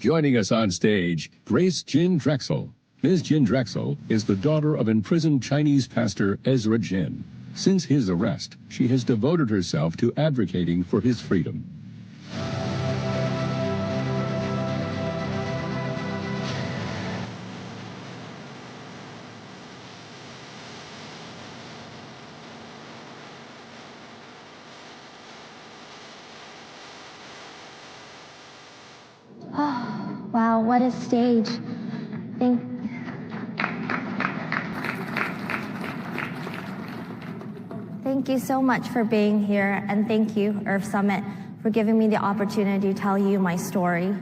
Joining us on stage, Grace Jin Drexel. Ms. Jin Drexel is the daughter of imprisoned Chinese pastor Ezra Jin. Since his arrest, she has devoted herself to advocating for his freedom. Oh, wow, what a stage. Thank you so much for being here, and thank you, Earth Summit, for giving me the opportunity to tell you my story.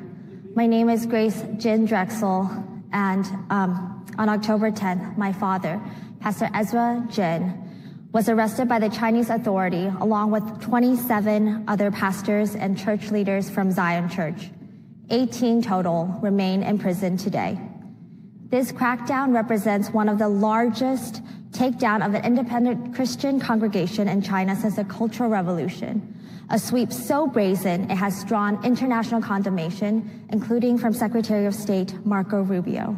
My name is Grace Jin Drexel, and on October 10th, my father, Pastor Ezra Jin, was arrested by the Chinese authority along with 27 other pastors and church leaders from Zion Church. 18 total remain in prison today. This crackdown represents one of the largest takedown of an independent Christian congregation in China since the Cultural Revolution, a sweep so brazen it has drawn international condemnation, including from Secretary of State Marco Rubio.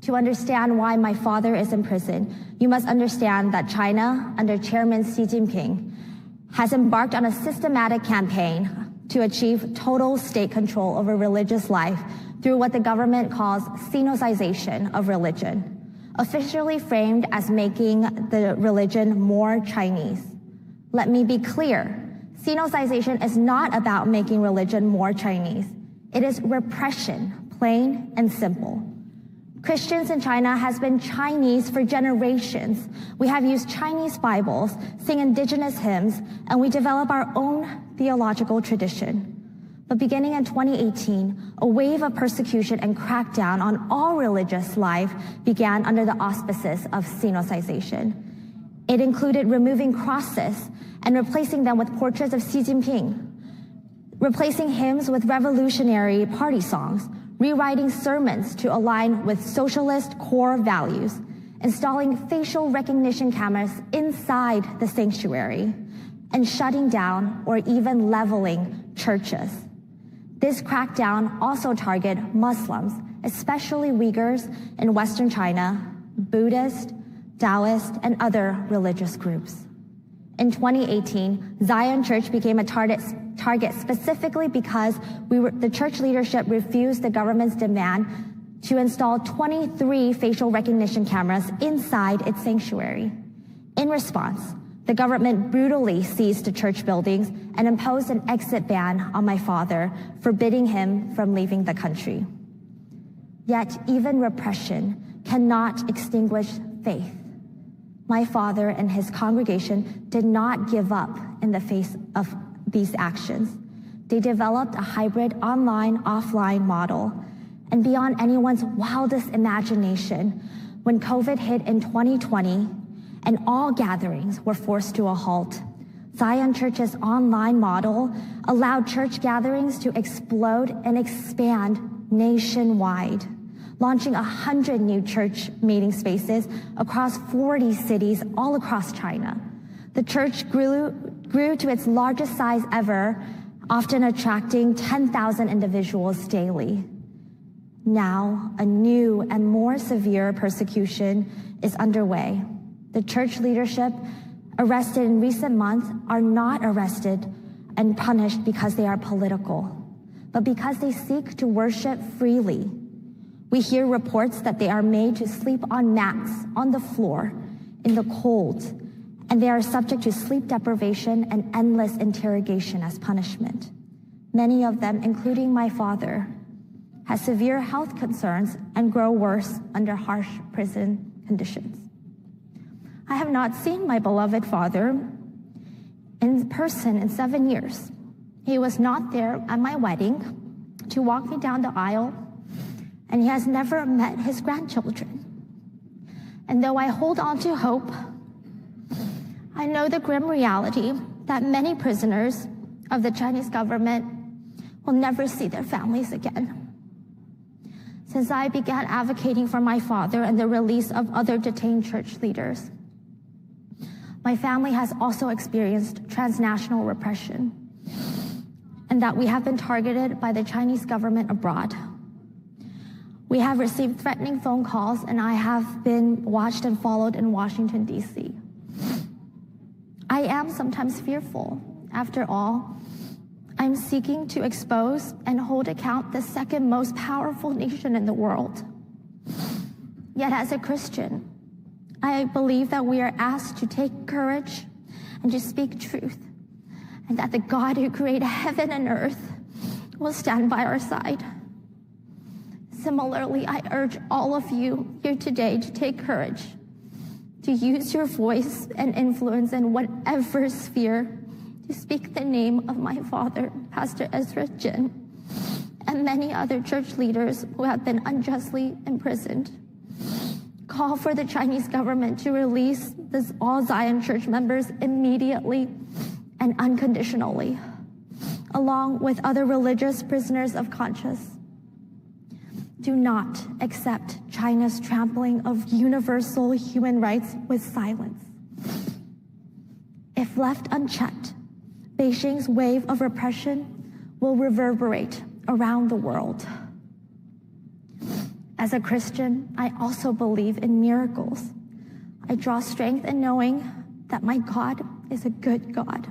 To understand why my father is in prison, you must understand that China, under Chairman Xi Jinping, has embarked on a systematic campaign to achieve total state control over religious life through what the government calls Sinicization of religion, officially framed as making the religion more Chinese. Let me be clear. Sinicization is not about making religion more Chinese. It is repression, plain and simple. Christians in China has been Chinese for generations. We have used Chinese Bibles, sing indigenous hymns, and we develop our own theological tradition. But beginning in 2018, a wave of persecution and crackdown on all religious life began under the auspices of Sinicization. It included removing crosses and replacing them with portraits of Xi Jinping, replacing hymns with revolutionary party songs, rewriting sermons to align with socialist core values, installing facial recognition cameras inside the sanctuary, and shutting down or even leveling churches. This crackdown also targeted Muslims, especially Uyghurs in Western China, Buddhist, Taoist, and other religious groups. In 2018, Zion Church became a target specifically because the church leadership refused the government's demand to install 23 facial recognition cameras inside its sanctuary. In response, the government brutally seized the church buildings and imposed an exit ban on my father, forbidding him from leaving the country. Yet even repression cannot extinguish faith. My father and his congregation did not give up in the face of these actions. They developed a hybrid online-offline model. And beyond anyone's wildest imagination, when COVID hit in 2020 and all gatherings were forced to a halt, Zion Church's online model allowed church gatherings to explode and expand nationwide, launching 100 new church meeting spaces across 40 cities all across China. The church grew to its largest size ever, often attracting 10,000 individuals daily. Now, a new and more severe persecution is underway. The church leadership arrested in recent months are not arrested and punished because they are political, but because they seek to worship freely. We hear reports that they are made to sleep on mats on the floor in the cold, and they are subject to sleep deprivation and endless interrogation as punishment. Many of them, including my father, have severe health concerns and grow worse under harsh prison conditions. I have not seen my beloved father in person in 7 years. He was not there at my wedding to walk me down the aisle, and he has never met his grandchildren. And though I hold on to hope, I know the grim reality that many prisoners of the Chinese government will never see their families again. Since I began advocating for my father and the release of other detained church leaders, my family has also experienced transnational repression. And and that we have been targeted by the Chinese government abroad. We have received threatening phone calls, and I have been watched and followed in Washington, D.C. I am sometimes fearful. After all, I'm seeking to expose and hold account the second most powerful nation in the world. Yet as a Christian, I believe that we are asked to take courage and to speak truth, and that the God who created heaven and earth will stand by our side. Similarly, I urge all of you here today to take courage, to use your voice and influence in whatever sphere to speak the name of my father, Pastor Ezra Jin, and many other church leaders who have been unjustly imprisoned. Call for the Chinese government to release all Zion Church members immediately and unconditionally, along with other religious prisoners of conscience. Do not accept China's trampling of universal human rights with silence. If left unchecked, Beijing's wave of repression will reverberate around the world. As a Christian, I also believe in miracles. I draw strength in knowing that my God is a good God,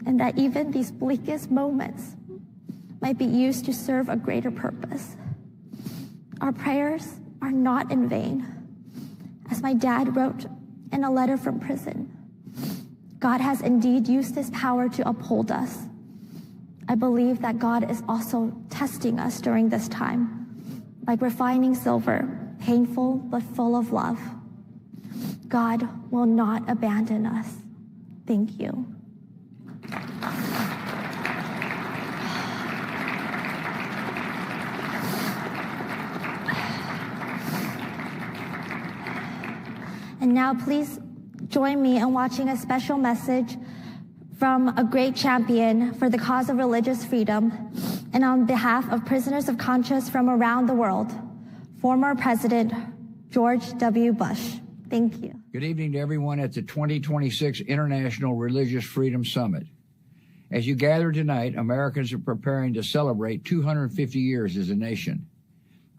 and that even these bleakest moments might be used to serve a greater purpose. Our prayers are not in vain. As my dad wrote in a letter from prison, God has indeed used his power to uphold us. I believe that God is also testing us during this time, like refining silver, painful but full of love. God will not abandon us. Thank you. And now please join me in watching a special message from a great champion for the cause of religious freedom and on behalf of prisoners of conscience from around the world, former President George W. Bush. Thank you. Good evening to everyone at the 2026 International Religious Freedom Summit. As you gather tonight, Americans are preparing to celebrate 250 years as a nation.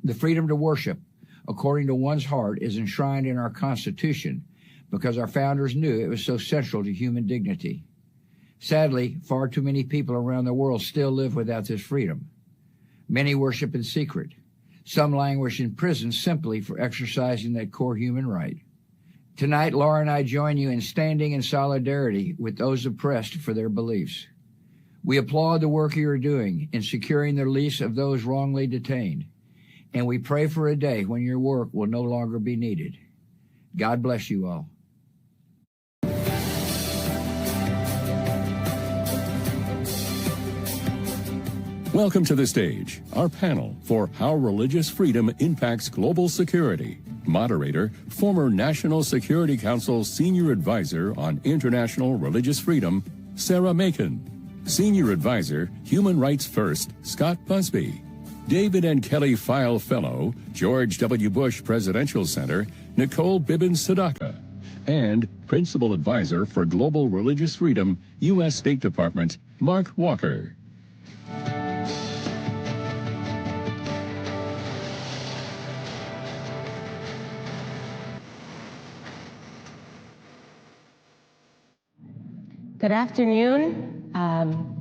The freedom to worship according to one's heart is enshrined in our Constitution because our founders knew it was so central to human dignity. Sadly, far too many people around the world still live without this freedom. Many worship in secret. Some languish in prison simply for exercising that core human right. Tonight, Laura and I join you in standing in solidarity with those oppressed for their beliefs. We applaud the work you are doing in securing the release of those wrongly detained, and we pray for a day when your work will no longer be needed. God bless you all. Welcome to the stage, our panel for How Religious Freedom Impacts Global Security. Moderator, former National Security Council Senior Advisor on International Religious Freedom, Sarah Macon. Senior Advisor, Human Rights First, Scott Busby. David and Kelly File Fellow, George W. Bush Presidential Center, Nicole Bibbins Sadaka. And Principal Advisor for Global Religious Freedom, U.S. State Department, Mark Walker. Good afternoon,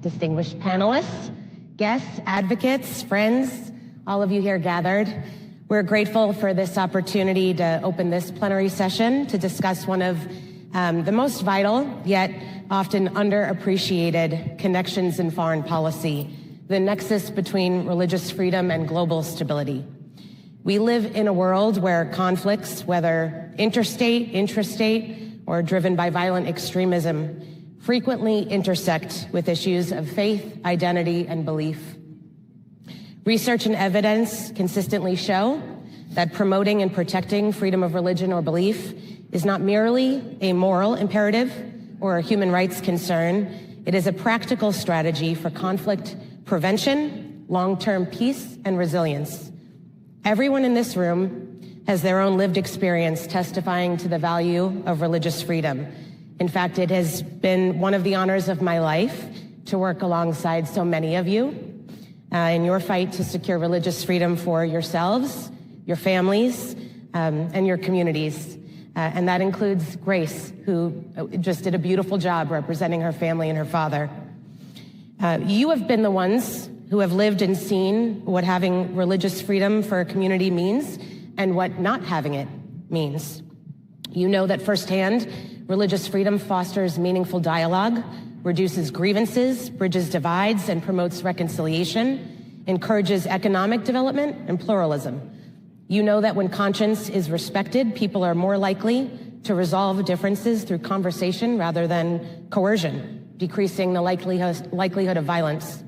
distinguished panelists, guests, advocates, friends, all of you here gathered. We're grateful for this opportunity to open this plenary session to discuss one of the most vital, yet often underappreciated connections in foreign policy, the nexus between religious freedom and global stability. We live in a world where conflicts, whether interstate, intrastate, or driven by violent extremism, frequently intersect with issues of faith, identity, and belief. Research and evidence consistently show that promoting and protecting freedom of religion or belief is not merely a moral imperative or a human rights concern. It is a practical strategy for conflict prevention, long-term peace, and resilience. Everyone in this room has their own lived experience testifying to the value of religious freedom. In fact, it has been one of the honors of my life to work alongside so many of you in your fight to secure religious freedom for yourselves, your families, and your communities. And that includes Grace, who just did a beautiful job representing her family and her father. You have been the ones who have lived and seen what having religious freedom for a community means and what not having it means. You know that firsthand, religious freedom fosters meaningful dialogue, reduces grievances, bridges divides, and promotes reconciliation, encourages economic development and pluralism. You know that when conscience is respected, people are more likely to resolve differences through conversation rather than coercion, decreasing the likelihood of violence.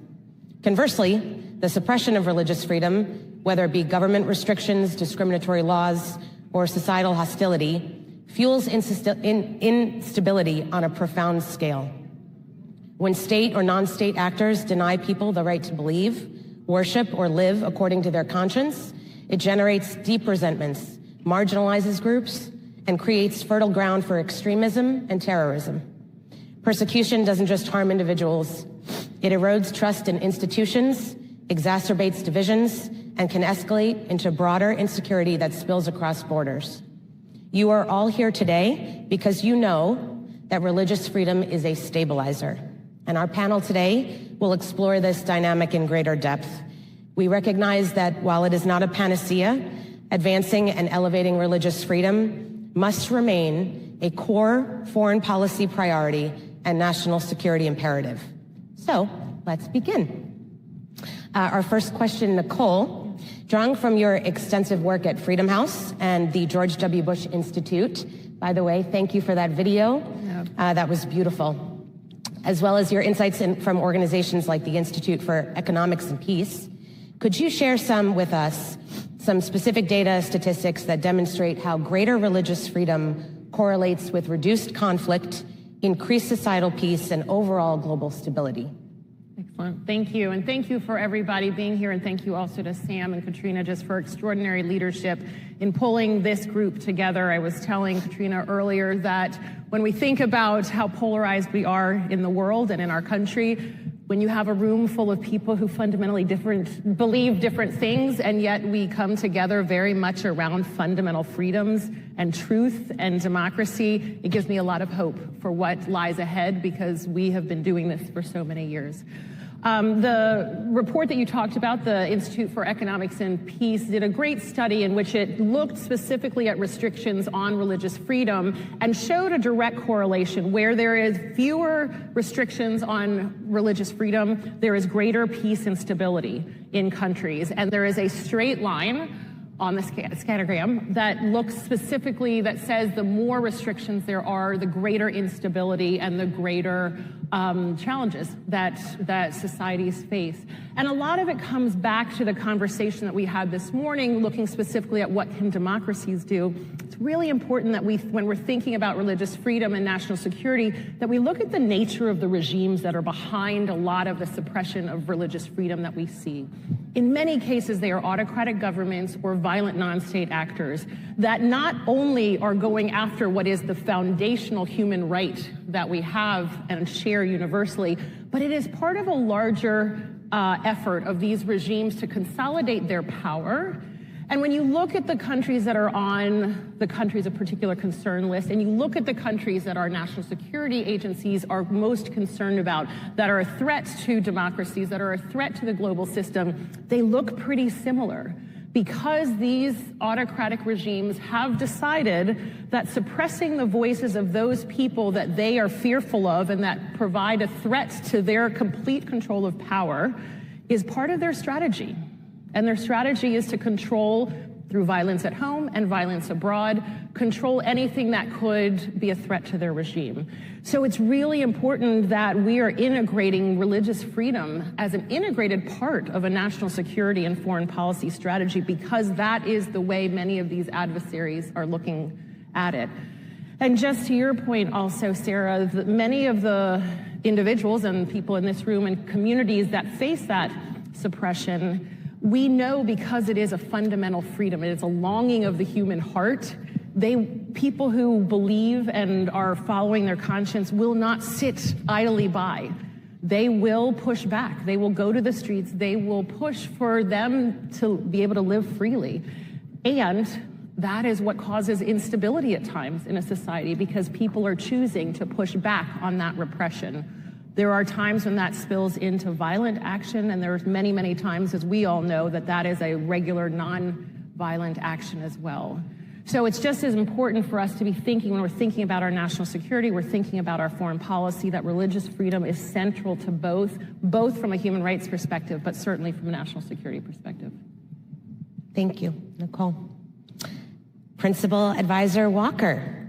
Conversely, the suppression of religious freedom, whether it be government restrictions, discriminatory laws, or societal hostility, fuels instability on a profound scale. When state or non-state actors deny people the right to believe, worship, or live according to their conscience, it generates deep resentments, marginalizes groups, and creates fertile ground for extremism and terrorism. Persecution doesn't just harm individuals. It erodes trust in institutions, exacerbates divisions, and can escalate into broader insecurity that spills across borders. You are all here today because you know that religious freedom is a stabilizer. And our panel today will explore this dynamic in greater depth. We recognize that while it is not a panacea, advancing and elevating religious freedom must remain a core foreign policy priority and national security imperative. So let's begin. Our first question, Nicole, drawing from your extensive work at Freedom House and the George W. Bush Institute. By the way, thank you for that video. That was beautiful. As well as your insights from organizations like the Institute for Economics and Peace. Could you share with us some specific data statistics that demonstrate how greater religious freedom correlates with reduced conflict, increased societal peace, and overall global stability? Excellent. Thank you. And thank you for everybody being here. And thank you also to Sam and Katrina just for extraordinary leadership in pulling this group together. I was telling Katrina earlier that when we think about how polarized we are in the world and in our country, when you have a room full of people who fundamentally believe different things, and yet we come together very much around fundamental freedoms and truth and democracy, it gives me a lot of hope for what lies ahead because we have been doing this for so many years. The report that you talked about, the Institute for Economics and Peace, did a great study in which it looked specifically at restrictions on religious freedom and showed a direct correlation. Where there is fewer restrictions on religious freedom, there is greater peace and stability in countries. And there is a straight line on the scattergram that looks specifically, that says the more restrictions there are, the greater instability and the greater challenges that societies face. And a lot of it comes back to the conversation that we had this morning, looking specifically at what can democracies do. It's really important that when we're thinking about religious freedom and national security, that we look at the nature of the regimes that are behind a lot of the suppression of religious freedom that we see. In many cases, they are autocratic governments or violent non-state actors that not only are going after what is the foundational human right that we have and share universally, but it is part of a larger effort of these regimes to consolidate their power. And when you look at the countries that are on the countries of particular concern list, and you look at the countries that our national security agencies are most concerned about, that are a threat to democracies, that are a threat to the global system, they look pretty similar. Because these autocratic regimes have decided that suppressing the voices of those people that they are fearful of and that provide a threat to their complete control of power is part of their strategy. And their strategy is to control, through violence at home and violence abroad, control anything that could be a threat to their regime. So it's really important that we are integrating religious freedom as an integrated part of a national security and foreign policy strategy, because that is the way many of these adversaries are looking at it. And just to your point also, Sarah, many of the individuals and people in this room and communities that face that suppression, we know because it is a fundamental freedom, it is a longing of the human heart. People who believe and are following their conscience will not sit idly by they will push back. They will go to the streets. They will push for them to be able to live freely. And that is what causes instability at times in a society, because people are choosing to push back on that repression. There are times when that spills into violent action, and there's many, many times, as we all know, that is a regular non-violent action as well. So it's just as important for us to be thinking, when we're thinking about our national security, we're thinking about our foreign policy, that religious freedom is central to both from a human rights perspective, but certainly from a national security perspective. Thank you, Nicole. Principal Advisor Walker,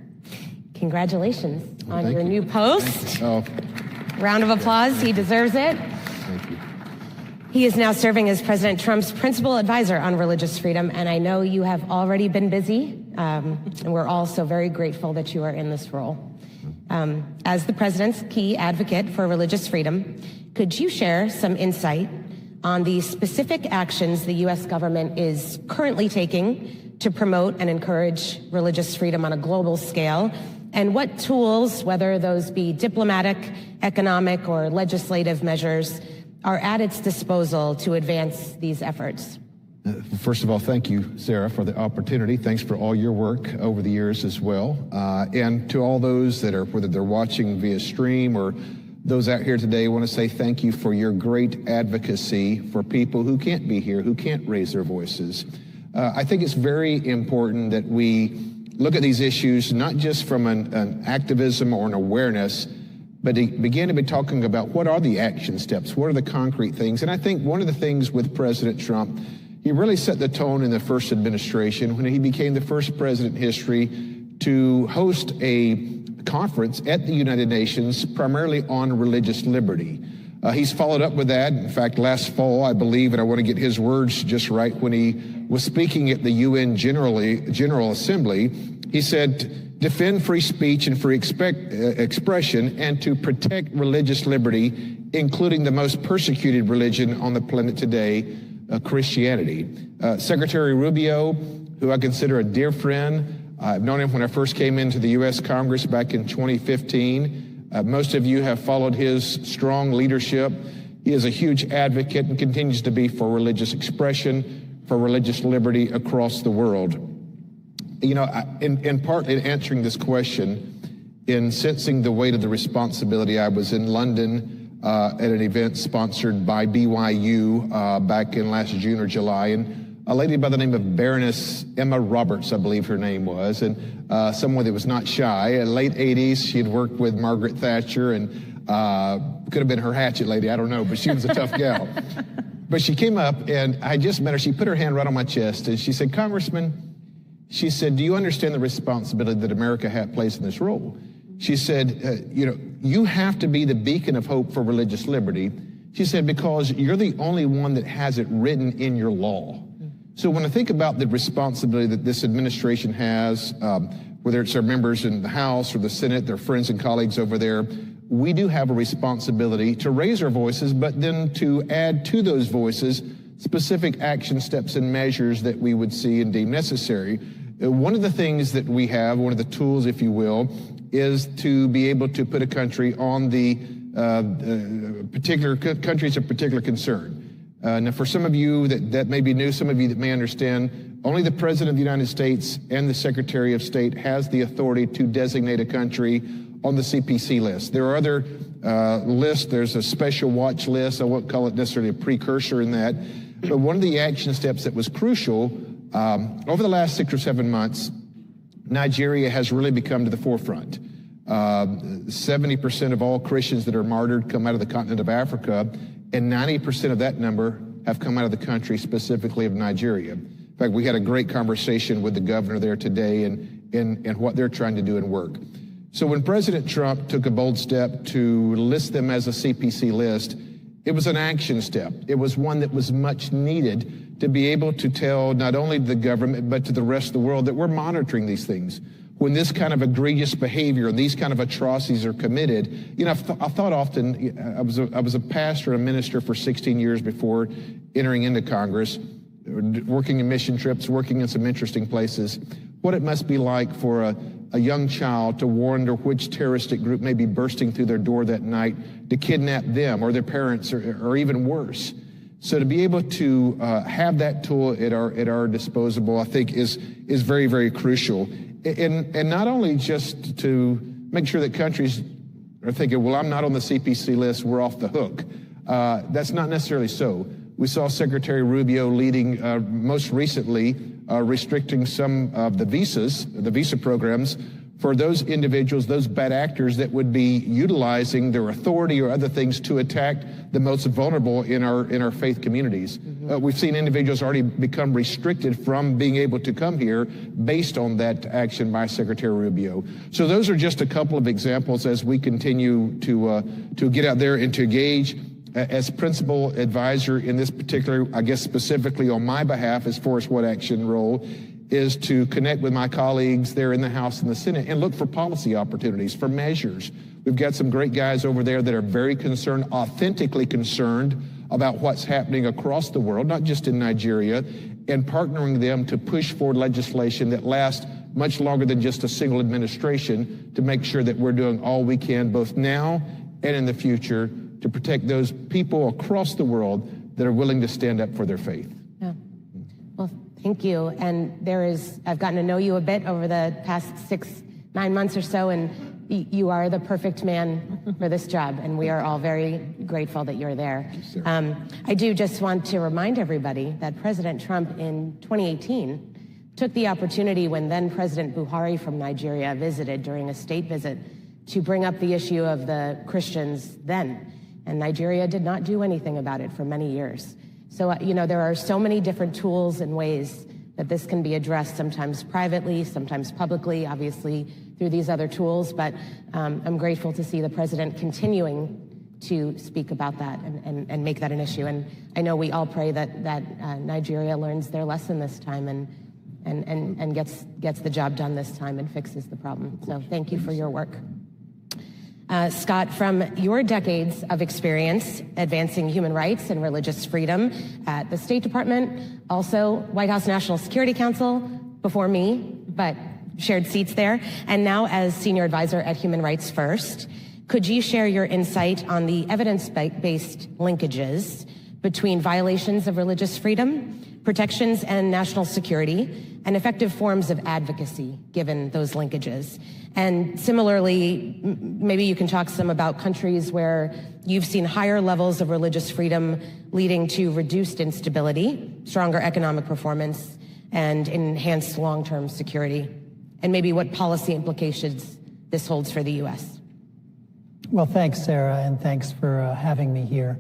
congratulations on your new post. Round of applause, he deserves it. Thank you. He is now serving as President Trump's principal advisor on religious freedom, and I know you have already been busy, and we're all so very grateful that you are in this role. As the president's key advocate for religious freedom, could you share some insight on the specific actions the U.S. government is currently taking to promote and encourage religious freedom on a global scale, and what tools, whether those be diplomatic, economic, or legislative measures, are at its disposal to advance these efforts? First of all, thank you, Sarah, for the opportunity. Thanks for all your work over the years as well. And to all those that are, whether they're watching via stream or those out here today, I want to say thank you for your great advocacy for people who can't be here, who can't raise their voices. I think it's very important that we look at these issues not just from an activism or an awareness, but to begin to be talking about what are the action steps, what are the concrete things. And I think one of the things with President Trump, he really set the tone in the first administration when he became the first president in history to host a conference at the United Nations primarily on religious liberty. He's followed up with that. In fact, last fall, I believe, and I want to get his words just right, when he was speaking at the UN General Assembly, he said, defend free speech and free expression, and to protect religious liberty, including the most persecuted religion on the planet today, Christianity. Secretary Rubio, who I consider a dear friend, I've known him when I first came into the U.S. Congress back in 2015. Most of you have followed his strong leadership. He is a huge advocate and continues to be for religious expression, for religious liberty across the world. You know, in part in answering this question, in sensing the weight of the responsibility, I was in London at an event sponsored by BYU back in last June or July, and a lady by the name of Baroness Emma Roberts, I believe her name was, and someone that was not shy. In the late 80s, she had worked with Margaret Thatcher, and could have been her hatchet lady, I don't know, but she was a tough gal. But she came up, and I just met her. She put her hand right on my chest, and she said, Congressman, she said, do you understand the responsibility that America plays in this role? She said, you know, you have to be the beacon of hope for religious liberty. She said, because you're the only one that has it written in your law. So when I think about the responsibility that this administration has, whether it's our members in the House or the Senate, their friends and colleagues over there, we do have a responsibility to raise our voices, but then to add to those voices specific action steps and measures that we would see and deem necessary. One of the things that we have, one of the tools, if you will, is to be able to put a country on the particular countries of particular concern. Now, for some of you that may be new, some of you that may understand, only the President of the United States and the Secretary of State has the authority to designate a country on the CPC list. There are other lists. There's a special watch list. I won't call it necessarily a precursor in that. But one of the action steps that was crucial over the last 6 or 7 months, Nigeria has really become to the forefront. 70% of all Christians that are martyred come out of the continent of Africa, and 90% of that number have come out of the country, specifically of Nigeria. In fact, we had a great conversation with the governor there today and what they're trying to do and work. So when President Trump took a bold step to list them as a CPC list, it was an action step. It was one that was much needed to be able to tell not only the government, but to the rest of the world that we're monitoring these things. When this kind of egregious behavior and these kind of atrocities are committed, you know, I've thought often, I was a pastor and a minister for 16 years before entering into Congress, working in mission trips, working in some interesting places, what it must be like for a young child to wonder which terroristic group may be bursting through their door that night to kidnap them or their parents or even worse. So to be able to have that tool at our disposal, I think is very, very crucial. And not only just to make sure that countries are thinking, well, I'm not on the CPC list, we're off the hook. That's not necessarily so. We saw Secretary Rubio leading, most recently, restricting some of the visa programs for those individuals, those bad actors that would be utilizing their authority or other things to attack the most vulnerable in our faith communities. We've seen individuals already become restricted from being able to come here based on that action by Secretary Rubio. So those are just a couple of examples as we continue to get out there and to engage. As principal advisor in this particular, I guess specifically on my behalf as far as what action role, is to connect with my colleagues there in the House and the Senate and look for policy opportunities, for measures. We've got some great guys over there that are very concerned, authentically concerned about what's happening across the world, not just in Nigeria, and partnering them to push forward legislation that lasts much longer than just a single administration to make sure that we're doing all we can both now and in the future to protect those people across the world that are willing to stand up for their faith. Yeah. Well, thank you. And I've gotten to know you a bit over the past 6-9 months or so, and you are the perfect man for this job, and we are all very grateful that you're there. I do just want to remind everybody that President Trump in 2018 took the opportunity when then President Buhari from Nigeria visited during a state visit to bring up the issue of the Christians then. And Nigeria did not do anything about it for many years. So, there are so many different tools and ways that this can be addressed, sometimes privately, sometimes publicly, obviously through these other tools. But I'm grateful to see the president continuing to speak about that and make that an issue. And I know we all pray that Nigeria learns their lesson this time and gets the job done this time and fixes the problem. So thank you for your work. Scott, from your decades of experience advancing human rights and religious freedom at the State Department, also White House National Security Council, before me, but shared seats there, and now as Senior Advisor at Human Rights First, could you share your insight on the evidence-based linkages between violations of religious freedom, protections and national security, and effective forms of advocacy given those linkages? And similarly, maybe you can talk some about countries where you've seen higher levels of religious freedom leading to reduced instability, stronger economic performance, and enhanced long-term security, and maybe what policy implications this holds for the U.S. Well, thanks, Sarah, and thanks for having me here.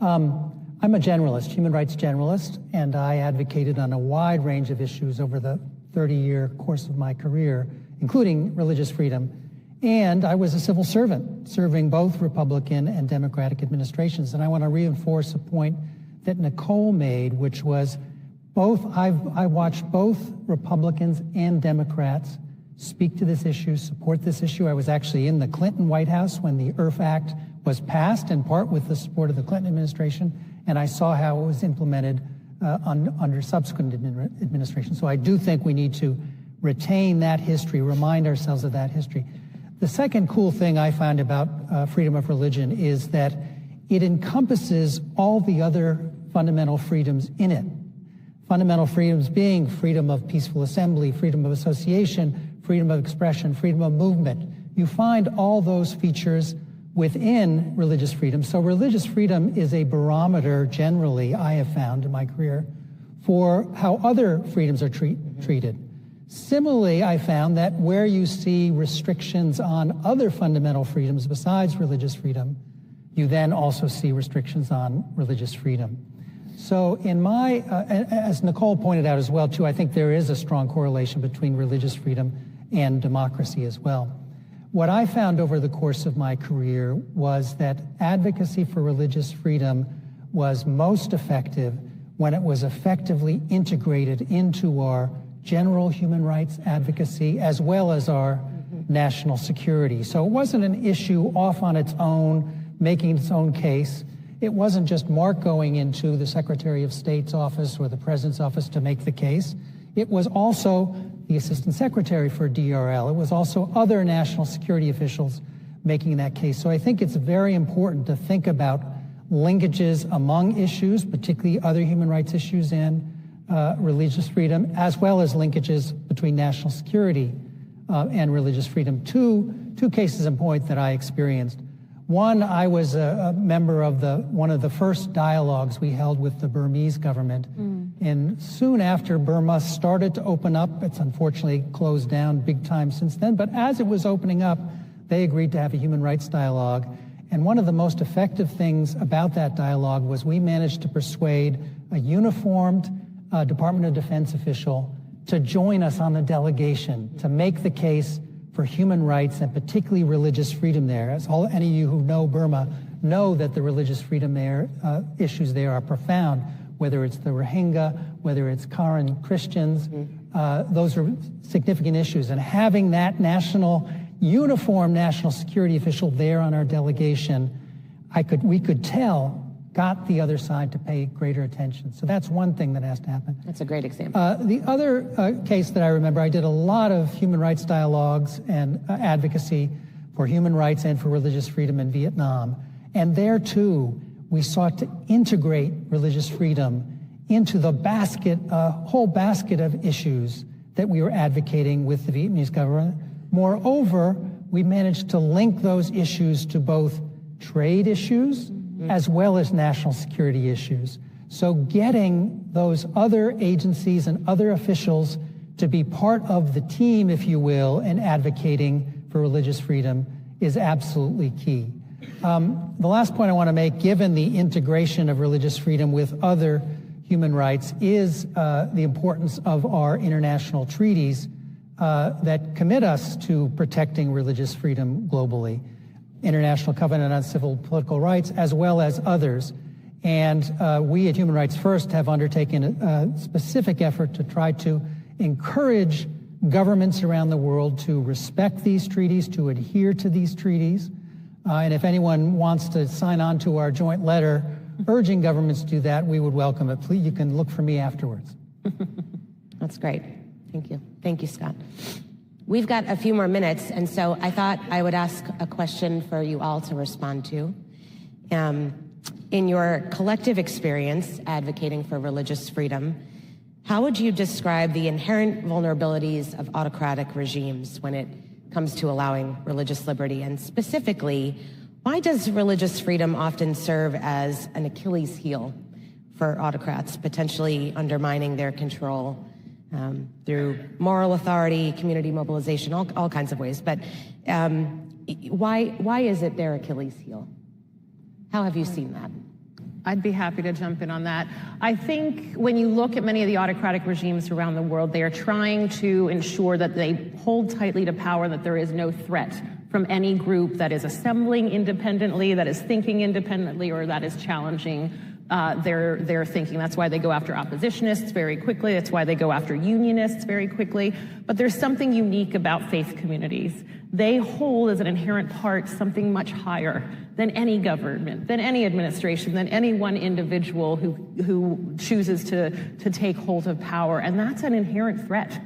I'm a generalist, human rights generalist, and I advocated on a wide range of issues over the 30-year course of my career, including religious freedom. And I was a civil servant, serving both Republican and Democratic administrations. And I want to reinforce a point that Nicole made, which was I watched both Republicans and Democrats speak to this issue, support this issue. I was actually in the Clinton White House when the IRF Act was passed, in part with the support of the Clinton administration, and I saw how it was implemented under subsequent administrations. So I do think we need to retain that history, remind ourselves of that history. The second cool thing I found about freedom of religion is that it encompasses all the other fundamental freedoms in it. Fundamental freedoms being freedom of peaceful assembly, freedom of association, freedom of expression, freedom of movement. You find all those features within religious freedom. So religious freedom is a barometer, generally, I have found in my career, for how other freedoms are treated. Similarly, I found that where you see restrictions on other fundamental freedoms besides religious freedom, you then also see restrictions on religious freedom. So in my, as Nicole pointed out as well, too, I think there is a strong correlation between religious freedom and democracy as well. What I found over the course of my career was that advocacy for religious freedom was most effective when it was effectively integrated into our general human rights advocacy as well as our national security. So it wasn't an issue off on its own, making its own case. It wasn't just Mark going into the Secretary of State's office or the President's office to make the case. It was also the Assistant Secretary for DRL. It was also other national security officials making that case. So I think it's very important to think about linkages among issues, particularly other human rights issues and religious freedom, as well as linkages between national security and religious freedom. Two cases in point that I experienced. One, I was a member of one of the first dialogues we held with the Burmese government. And soon after Burma started to open up, it's unfortunately closed down big time since then, but as it was opening up, they agreed to have a human rights dialogue. And one of the most effective things about that dialogue was we managed to persuade a uniformed Department of Defense official to join us on the delegation to make the case for human rights and particularly religious freedom there. As any of you who know Burma know that the religious freedom there, issues there are profound, whether it's the Rohingya, whether it's Karen Christians, those are significant issues. And having that uniform national security official there on our delegation, we could tell got the other side to pay greater attention. So that's one thing that has to happen. That's a great example. The other case that I remember, I did a lot of human rights dialogues and advocacy for human rights and for religious freedom in Vietnam. And there too, we sought to integrate religious freedom into the whole basket of issues that we were advocating with the Vietnamese government. Moreover, we managed to link those issues to both trade issues as well as national security issues. So getting those other agencies and other officials to be part of the team, if you will, in advocating for religious freedom is absolutely key. The last point I want to make, given the integration of religious freedom with other human rights, is the importance of our international treaties that commit us to protecting religious freedom globally. International Covenant on Civil and Political Rights, as well as others. And we at Human Rights First have undertaken a specific effort to try to encourage governments around the world to respect these treaties, to adhere to these treaties. And if anyone wants to sign on to our joint letter urging governments to do that, we would welcome it. Please, you can look for me afterwards. That's great. Thank you. Thank you, Scott. We've got a few more minutes, and so I thought I would ask a question for you all to respond to. In your collective experience advocating for religious freedom, how would you describe the inherent vulnerabilities of autocratic regimes when it comes to allowing religious liberty? And specifically, why does religious freedom often serve as an Achilles heel for autocrats, potentially undermining their control through moral authority, community mobilization, all kinds of ways? But why is it their Achilles heel? How have you seen that? I'd be happy to jump in on that. I think when you look at many of the autocratic regimes around the world, they are trying to ensure that they hold tightly to power, that there is no threat from any group that is assembling independently, that is thinking independently, or that is challenging their thinking. That's why they go after oppositionists very quickly. That's why they go after unionists very quickly. But there's something unique about faith communities. They hold as an inherent part something much higher than any government, than any administration, than any one individual who chooses to take hold of power. And that's an inherent threat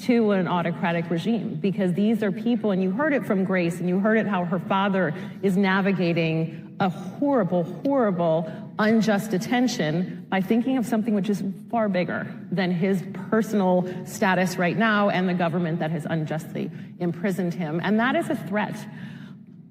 to an autocratic regime, because these are people, and you heard it from Grace, and you heard it how her father is navigating a horrible, horrible, unjust detention by thinking of something which is far bigger than his personal status right now and the government that has unjustly imprisoned him. And that is a threat.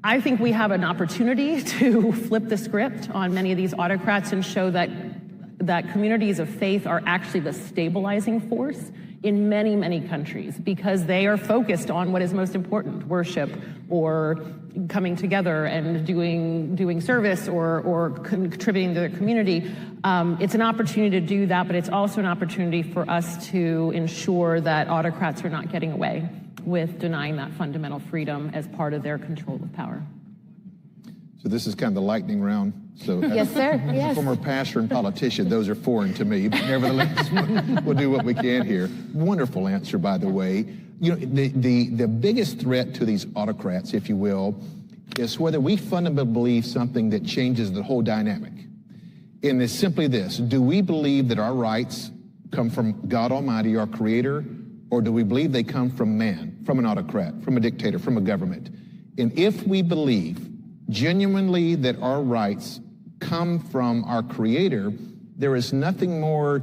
I think we have an opportunity to flip the script on many of these autocrats and show that communities of faith are actually the stabilizing force in many, many countries, because they are focused on what is most important: worship, or coming together and doing service, or contributing to their community. It's an opportunity to do that, but it's also an opportunity for us to ensure that autocrats are not getting away with denying that fundamental freedom as part of their control of power. So this is kind of the lightning round. So yes, sir. As a former pastor and politician, those are foreign to me. But nevertheless, we'll do what we can here. Wonderful answer, by the way. You know, the biggest threat to these autocrats, if you will, is whether we fundamentally believe something that changes the whole dynamic. And it's simply this: do we believe that our rights come from God Almighty, our Creator, or do we believe they come from man, from an autocrat, from a dictator, from a government? And if we believe genuinely that our rights come from our Creator, there is nothing more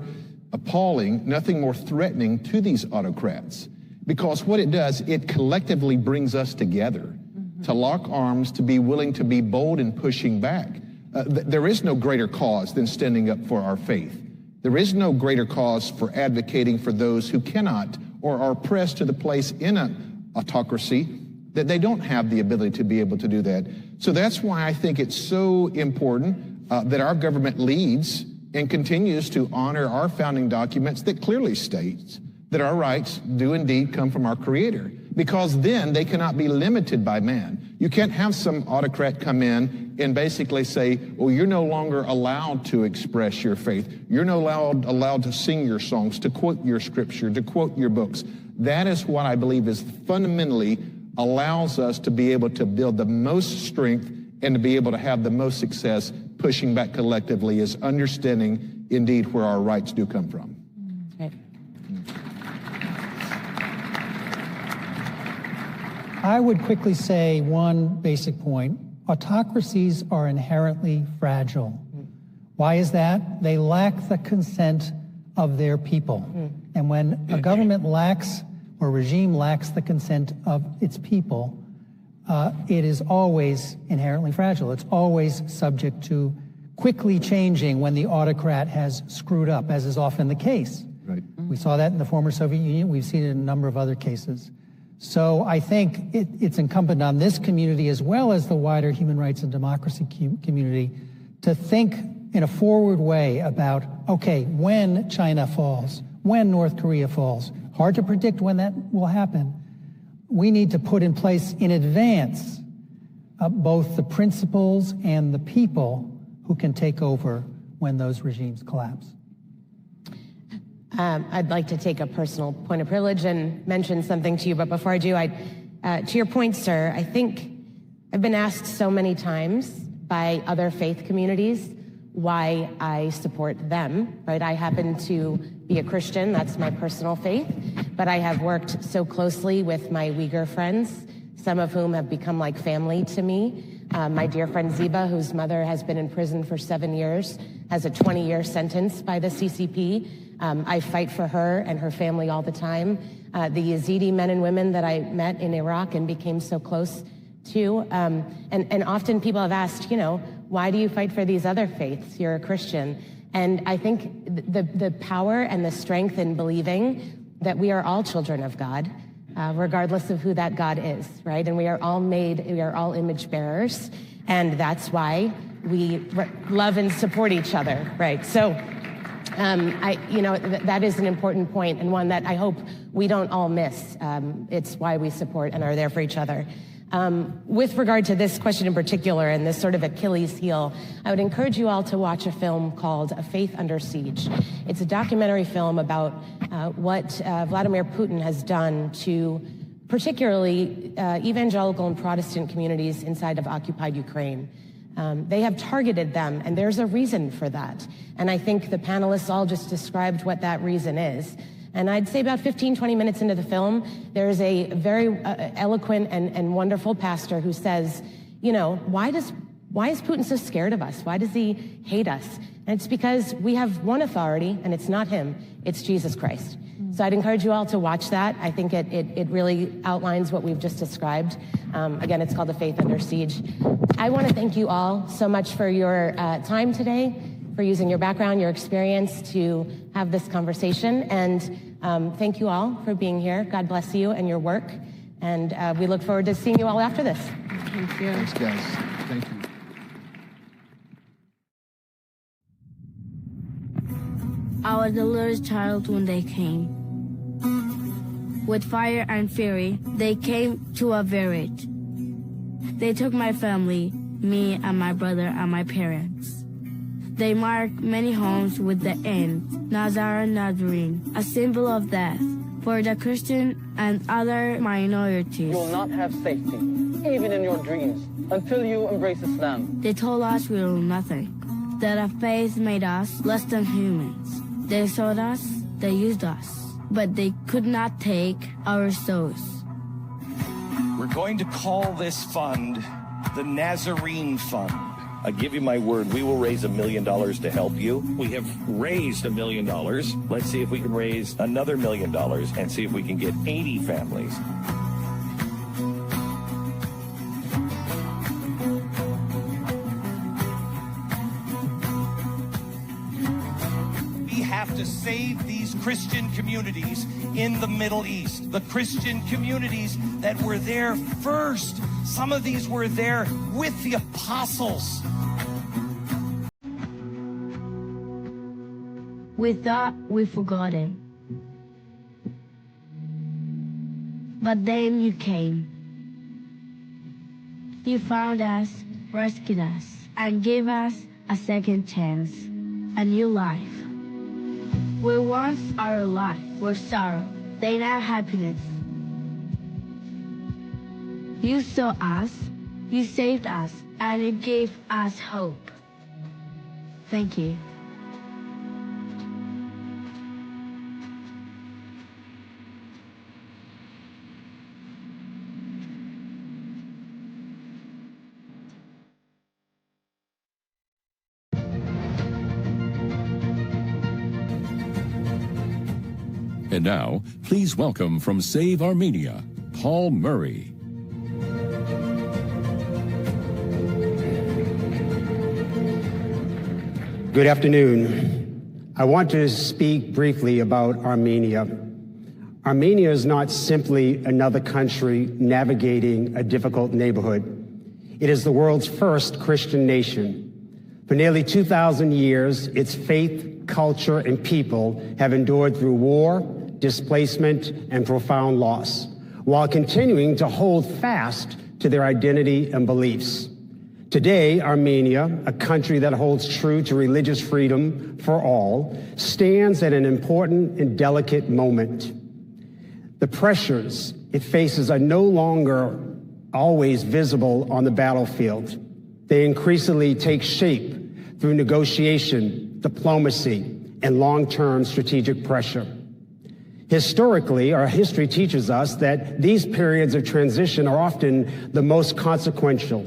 appalling, nothing more threatening to these autocrats. Because what it does, it collectively brings us together to lock arms, to be willing to be bold in pushing back. There is no greater cause than standing up for our faith. There is no greater cause for advocating for those who cannot or are pressed to the place in an autocracy that they don't have the ability to be able to do that. So that's why I think it's so important that our government leads and continues to honor our founding documents that clearly states that our rights do indeed come from our Creator, because then they cannot be limited by man. You can't have some autocrat come in and basically say, well, you're no longer allowed to express your faith. You're no allowed to sing your songs, to quote your scripture, to quote your books. That is what I believe is fundamentally allows us to be able to build the most strength and to be able to have the most success pushing back collectively, is understanding indeed where our rights do come from. Right. I would quickly say one basic point. Autocracies are inherently fragile. Why is that? They lack the consent of their people. And when a government lacks, or regime lacks the consent of its people, it is always inherently fragile. It's always subject to quickly changing when the autocrat has screwed up, as is often the case. Right. We saw that in the former Soviet Union. We've seen it in a number of other cases. So I think it's incumbent on this community, as well as the wider human rights and democracy community, to think in a forward way about, okay, when China falls, when North Korea falls, hard to predict when that will happen, we need to put in place in advance both the principles and the people who can take over when those regimes collapse. I'd like to take a personal point of privilege and mention something to you, but before I do, to your point, sir, I think I've been asked so many times by other faith communities why I support them, right? I happen to be a Christian, that's my personal faith, but I have worked so closely with my Uyghur friends, some of whom have become like family to me. My dear friend Ziba, whose mother has been in prison for 7 years, has a 20-year sentence by the CCP. I fight for her and her family all the time. The Yazidi men and women that I met in Iraq and became so close to. And often people have asked, you know, why do you fight for these other faiths? You're a Christian. And I think the power and the strength in believing that we are all children of God, regardless of who that God is, right? And we are all image bearers. And that's why we love and support each other, right? So, that is an important point, and one that I hope we don't all miss. It's why we support and are there for each other. With regard to this question in particular and this sort of Achilles heel, I would encourage you all to watch a film called A Faith Under Siege. It's a documentary film about what Vladimir Putin has done to particularly evangelical and Protestant communities inside of occupied Ukraine. They have targeted them, and there's a reason for that. And I think the panelists all just described what that reason is. And I'd say about 15, 20 minutes into the film, there's a very eloquent and wonderful pastor who says, you know, why is Putin so scared of us? Why does he hate us? And it's because we have one authority, and it's not him, it's Jesus Christ. So I'd encourage you all to watch that. I think it really outlines what we've just described. Again, it's called The Faith Under Siege. I want to thank you all so much for your time today, for using your background, your experience to have this conversation. And thank you all for being here. God bless you and your work. And we look forward to seeing you all after this. Thank you. Thanks, guys. Thank you. I was the littlest child when they came. With fire and fury, they came to a village. They took my family, me and my brother and my parents. They marked many homes with the end, Nazar Nazarene, a symbol of death for the Christian and other minorities. You will not have safety, even in your dreams, until you embrace Islam. They told us we were nothing, that our faith made us less than humans. They sold us, they used us. but they could not take our souls. We're going to call this fund the Nazarene Fund. I give you my word, we will raise $1 million to help you. We have raised $1 million. Let's see if we can raise another $1 million and see if we can get 80 families. We have to save these Christian communities in the Middle East, the Christian communities that were there first. Some of these were there with the apostles. We thought we forgotten. But then you came. You found us, rescued us, and gave us a second chance, a new life. Where once our life was sorrow, they now happiness. You saw us, you saved us, and you gave us hope. Thank you. And now, please welcome from Save Armenia, Paul Murray. Good afternoon. I want to speak briefly about Armenia. Armenia is not simply another country navigating a difficult neighborhood. It is the world's first Christian nation. For nearly 2,000 years, its faith, culture, and people have endured through war, displacement, and profound loss, while continuing to hold fast to their identity and beliefs. Today, Armenia, a country that holds true to religious freedom for all, stands at an important and delicate moment. The pressures it faces are no longer always visible on the battlefield. They increasingly take shape through negotiation, diplomacy, and long-term strategic pressure. Historically, our history teaches us that these periods of transition are often the most consequential,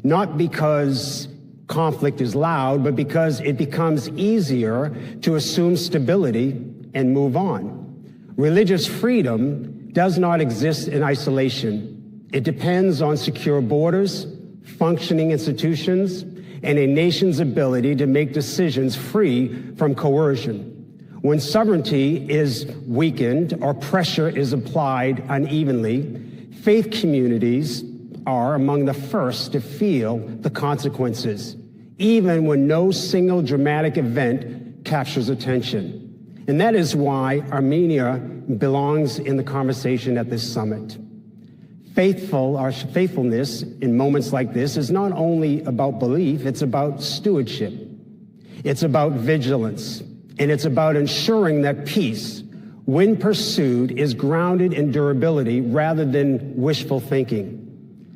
not because conflict is loud, but because it becomes easier to assume stability and move on. Religious freedom does not exist in isolation. It depends on secure borders, functioning institutions, and a nation's ability to make decisions free from coercion. When sovereignty is weakened or pressure is applied unevenly, faith communities are among the first to feel the consequences, even when no single dramatic event captures attention. And that is why Armenia belongs in the conversation at this summit. Faithfulness in moments like this is not only about belief, it's about stewardship. It's about vigilance. And it's about ensuring that peace, when pursued, is grounded in durability rather than wishful thinking.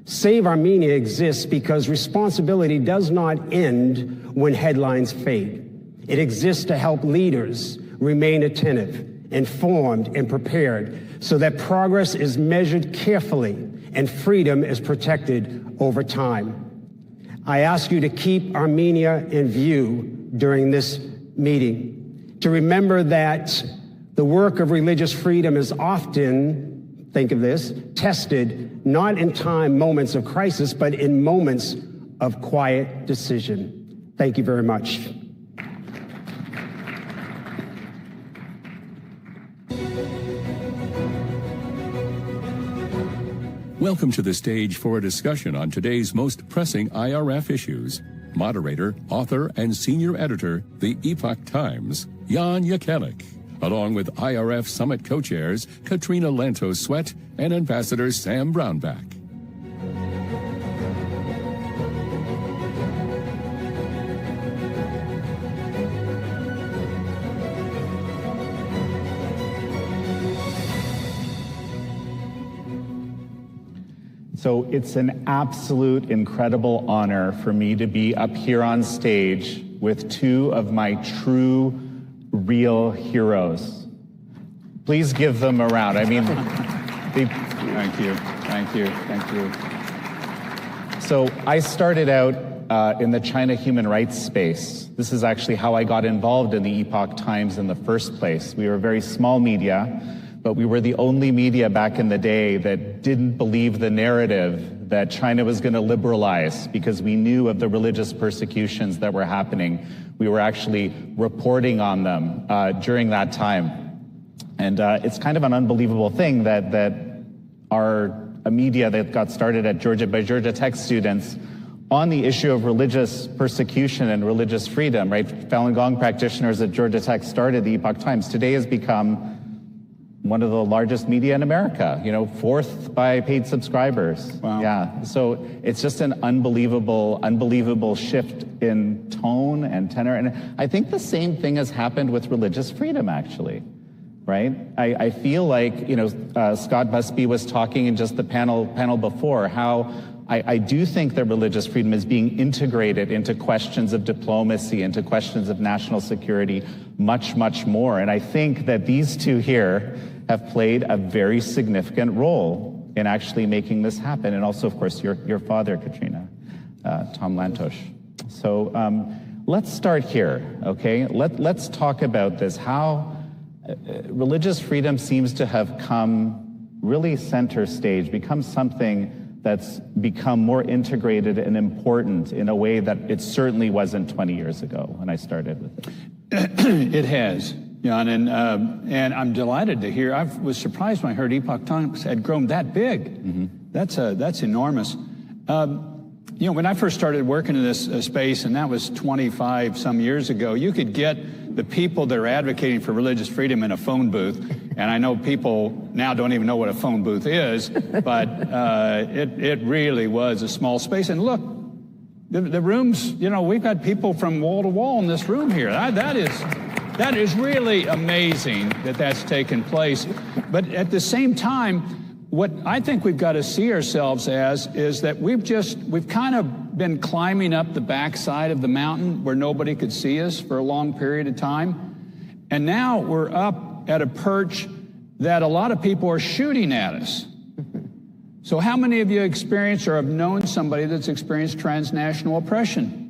Save Armenia exists because responsibility does not end when headlines fade. It exists to help leaders remain attentive, informed, and prepared so that progress is measured carefully and freedom is protected over time. I ask you to keep Armenia in view during this meeting, to remember that the work of religious freedom is often, think of this, tested not in moments of crisis, but in moments of quiet decision. Thank you very much. Welcome to the stage for a discussion on today's most pressing IRF issues. Moderator, author, and senior editor, The Epoch Times, Jan Jekielek, along with IRF Summit co-chairs Katrina Lantos-Sweat and Ambassador Sam Brownback. So it's an absolute incredible honor for me to be up here on stage with two of my true, real heroes, Please give them a round. I mean, Thank you. Thank you. Thank you. So I started out in the China human rights space. This is actually how I got involved in the Epoch Times in the first place. We were very small media, but we were the only media back in the day that didn't believe the narrative that China was going to liberalize because we knew of the religious persecutions that were happening. We were actually reporting on them during that time. And it's kind of an unbelievable thing that a media that got started by Georgia Tech students on the issue of religious persecution and religious freedom, right? Falun Gong practitioners at Georgia Tech started the Epoch Times. Today has become one of the largest media in America, you know, 4th by paid subscribers. Wow. Yeah, so it's just an unbelievable shift in tone and tenor. And I think the same thing has happened with religious freedom, actually. Right? I feel like, you know, Scott Busby was talking in just the panel before, how I do think that religious freedom is being integrated into questions of diplomacy, into questions of national security, much, much more. And I think that these two here have played a very significant role in actually making this happen. And also, of course, your father, Katrina, Tom Lantosh. So let's start here, okay? Let's talk about this. How religious freedom seems to have come really center stage, become something that's become more integrated and important in a way that it certainly wasn't 20 years ago when I started with it. It has, Jan, and I'm delighted to hear. I was surprised when I heard Epoch Times had grown that big. Mm-hmm. That's enormous. You know, when I first started working in this space, and that was 25 some years ago, you could get the people that are advocating for religious freedom in a phone booth. And I know people now don't even know what a phone booth is, but it really was a small space. And look, the rooms, you know, we've got people from wall to wall in this room here. That is really amazing that that's taken place. But at the same time, what I think we've got to see ourselves as is that we've kind of been climbing up the backside of the mountain where nobody could see us for a long period of time. And now we're up at a perch that a lot of people are shooting at us. So how many of you experienced or have known somebody that's experienced transnational oppression?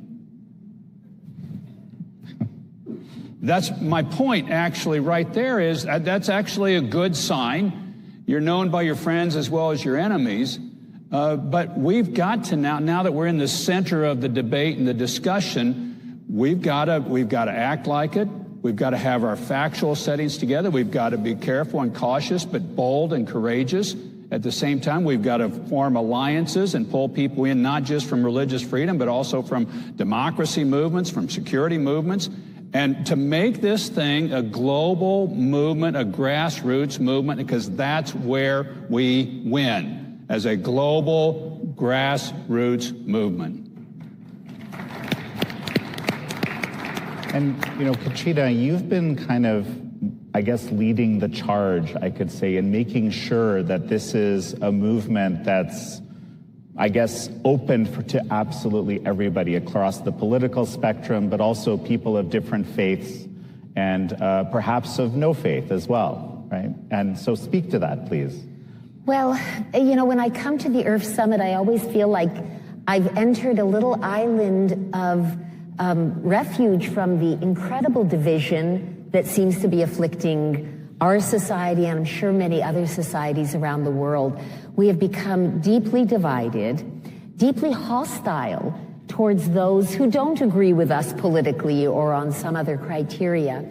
That's my point actually right there, is that's actually a good sign. You're known by your friends as well as your enemies. But we've got to now that we're in the center of the debate and the discussion, we've got to act like it. We've got to have our factual settings together. We've got to be careful and cautious, but bold and courageous. At the same time, we've got to form alliances and pull people in, not just from religious freedom, but also from democracy movements, from security movements. And to make this thing a global movement, a grassroots movement, because that's where we win, as a global grassroots movement. And, you know, Katrina, you've been kind of, I guess, leading the charge, I could say, in making sure that this is a movement that's, I guess, open to absolutely everybody across the political spectrum, but also people of different faiths and perhaps of no faith as well, right? And so speak to that, please. Well, you know, when I come to the Earth Summit, I always feel like I've entered a little island of refuge from the incredible division that seems to be afflicting our society, and I'm sure many other societies around the world. We have become deeply divided, deeply hostile towards those who don't agree with us politically or on some other criteria.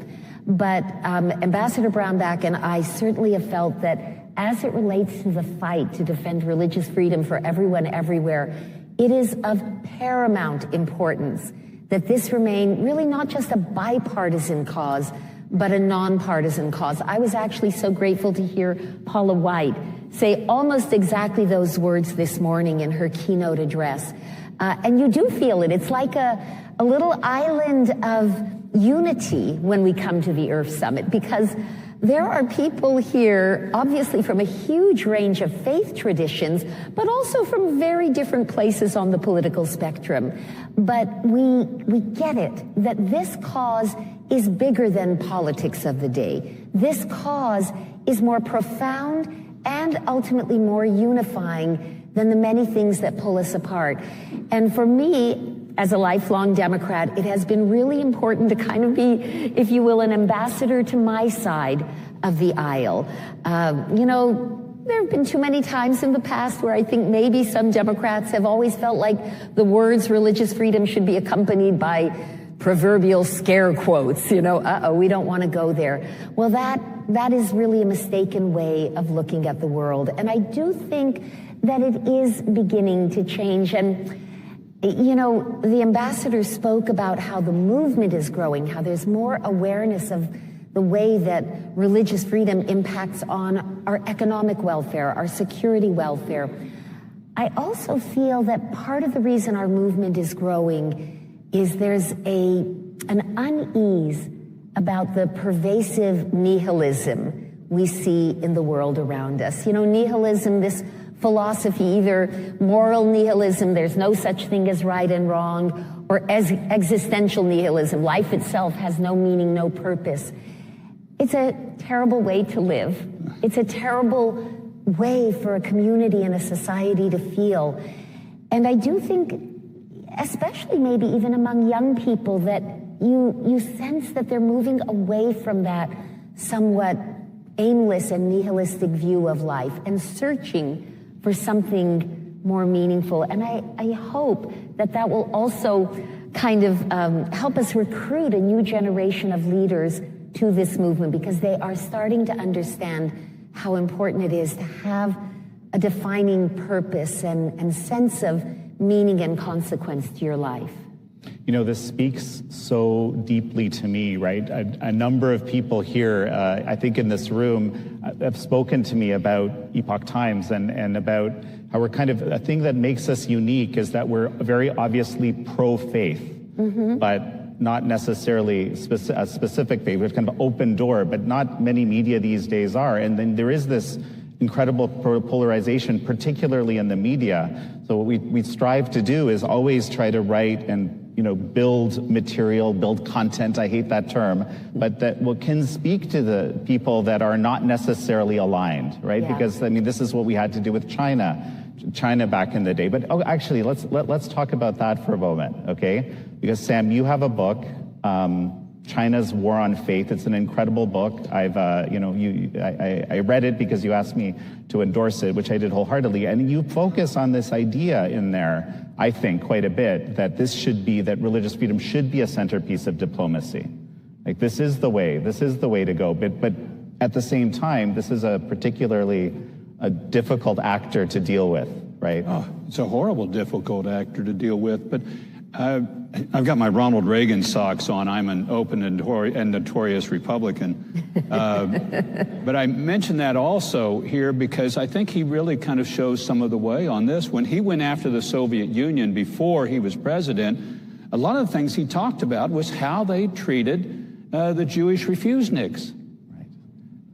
But Ambassador Brownback and I certainly have felt that as it relates to the fight to defend religious freedom for everyone everywhere, it is of paramount importance that this remain really not just a bipartisan cause, but a nonpartisan cause. I was actually so grateful to hear Paula White say almost exactly those words this morning in her keynote address. And you do feel it. It's like a little island of unity when we come to the Earth Summit, because there are people here, obviously from a huge range of faith traditions, but also from very different places on the political spectrum. But we get it, that this cause is bigger than politics of the day. This cause is more profound and ultimately more unifying than the many things that pull us apart. And for me, as a lifelong Democrat, it has been really important to kind of be, if you will, an ambassador to my side of the aisle. You know, there have been too many times in the past where I think maybe some Democrats have always felt like the words religious freedom should be accompanied by proverbial scare quotes, you know, we don't want to go there. Well, that is really a mistaken way of looking at the world. And I do think that it is beginning to change. And, you know, the ambassador spoke about how the movement is growing, how there's more awareness of the way that religious freedom impacts on our economic welfare, our security welfare. I also feel that part of the reason our movement is growing is there's an unease about the pervasive nihilism we see in the world around us. You know, nihilism, this philosophy, either moral nihilism, there's no such thing as right and wrong, or existential nihilism, life itself has no meaning, no purpose. It's a terrible way to live. It's a terrible way for a community and a society to feel. And I do think, especially maybe even among young people, that you sense that they're moving away from that somewhat aimless and nihilistic view of life and searching for something more meaningful. And I hope that that will also kind of help us recruit a new generation of leaders to this movement, because they are starting to understand how important it is to have a defining purpose and sense of meaning and consequence to your life. You know, this speaks so deeply to me, right? A number of people here, I think in this room, have spoken to me about Epoch Times and about how we're kind of, a thing that makes us unique is that we're very obviously pro-faith, but not necessarily a specific faith. We have kind of an open door, but not many media these days are. And then there is this incredible polarization, particularly in the media. So what we strive to do is always try to write and, you know, build material, build content. I hate that term, but that can speak to the people that are not necessarily aligned, right? Yeah. Because I mean, this is what we had to do with China back in the day. But actually, let's talk about that for a moment, okay? Because Sam, you have a book, China's War on Faith. It's an incredible book. I read it because you asked me to endorse it, which I did wholeheartedly. And you focus on this idea in there, I think, quite a bit, that that religious freedom should be a centerpiece of diplomacy. Like, this is the way to go. But at the same time, this is a particularly difficult actor to deal with, right? Oh, it's a horrible, difficult actor to deal with. But I've got my Ronald Reagan socks on. I'm an open and notorious Republican. But I mention that also here because I think he really kind of shows some of the way on this. When he went after the Soviet Union before he was president, a lot of the things he talked about was how they treated the Jewish refuseniks.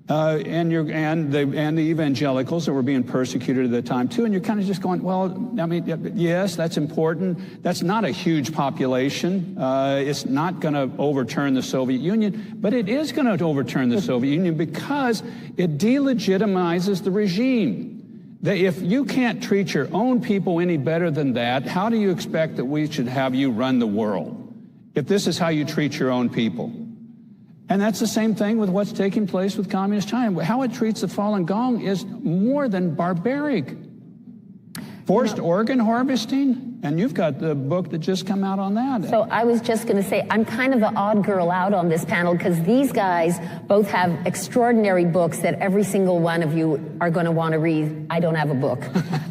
And the evangelicals that were being persecuted at the time too, and you're kind of just going, well, I mean, yes, that's important. That's not a huge population. It's not going to overturn the Soviet Union, but it is going to overturn the Soviet Union because it delegitimizes the regime. That if you can't treat your own people any better than that, how do you expect that we should have you run the world? If this is how you treat your own people. And that's the same thing with what's taking place with Communist China. How it treats the Falun Gong is more than barbaric. Forced organ harvesting, and you've got the book that just come out on that. So I was just going to say, I'm kind of the odd girl out on this panel because these guys both have extraordinary books that every single one of you are going to want to read. I don't have a book.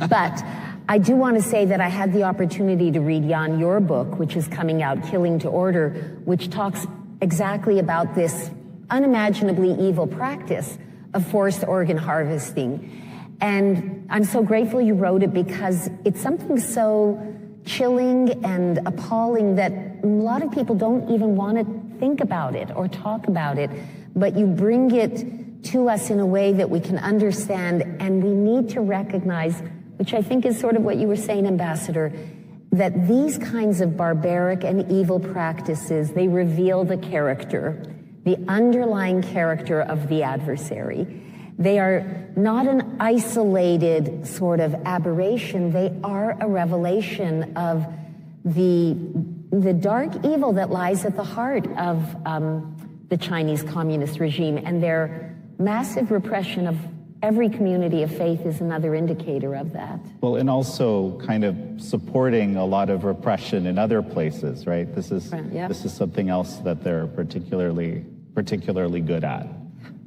But I do want to say that I had the opportunity to read, Jan, your book, which is coming out, Killing to Order, which talks exactly about this unimaginably evil practice of forced organ harvesting. And I'm so grateful you wrote it because it's something so chilling and appalling that a lot of people don't even want to think about it or talk about it, but you bring it to us in a way that we can understand, and we need to recognize, which I think is sort of what you were saying, Ambassador, that these kinds of barbaric and evil practices, they reveal the character, the underlying character of the adversary. They are not an isolated sort of aberration. They are a revelation of the dark evil that lies at the heart of the Chinese communist regime, and their massive repression of every community of faith is another indicator of that. Well, and also kind of supporting a lot of repression in other places, right? This is something else that they're particularly good at.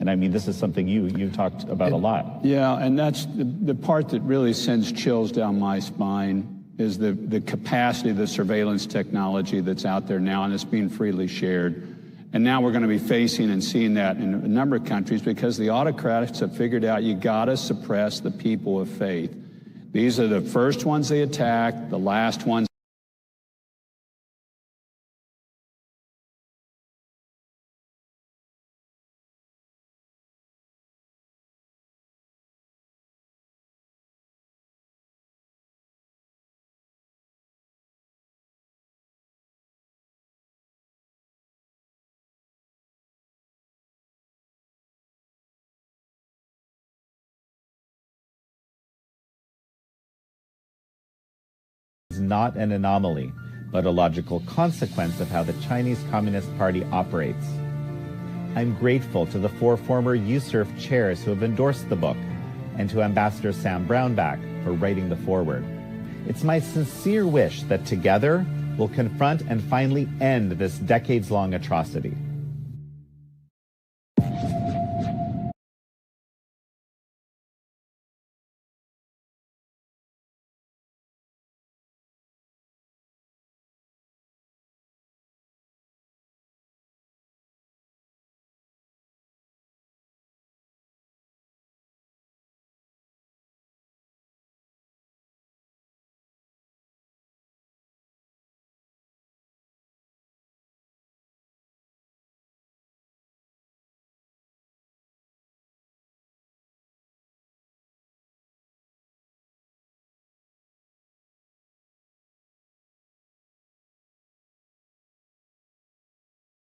And I mean, this is something you talked about a lot. Yeah, and that's the part that really sends chills down my spine is the capacity of the surveillance technology that's out there now, and it's being freely shared. And now we're going to be facing and seeing that in a number of countries because the autocrats have figured out you got to suppress the people of faith. These are the first ones they attack, the last ones. Is not an anomaly, but a logical consequence of how the Chinese Communist Party operates. I'm grateful to the 4 former USURF chairs who have endorsed the book, and to Ambassador Sam Brownback for writing the foreword. It's my sincere wish that together we'll confront and finally end this decades-long atrocity.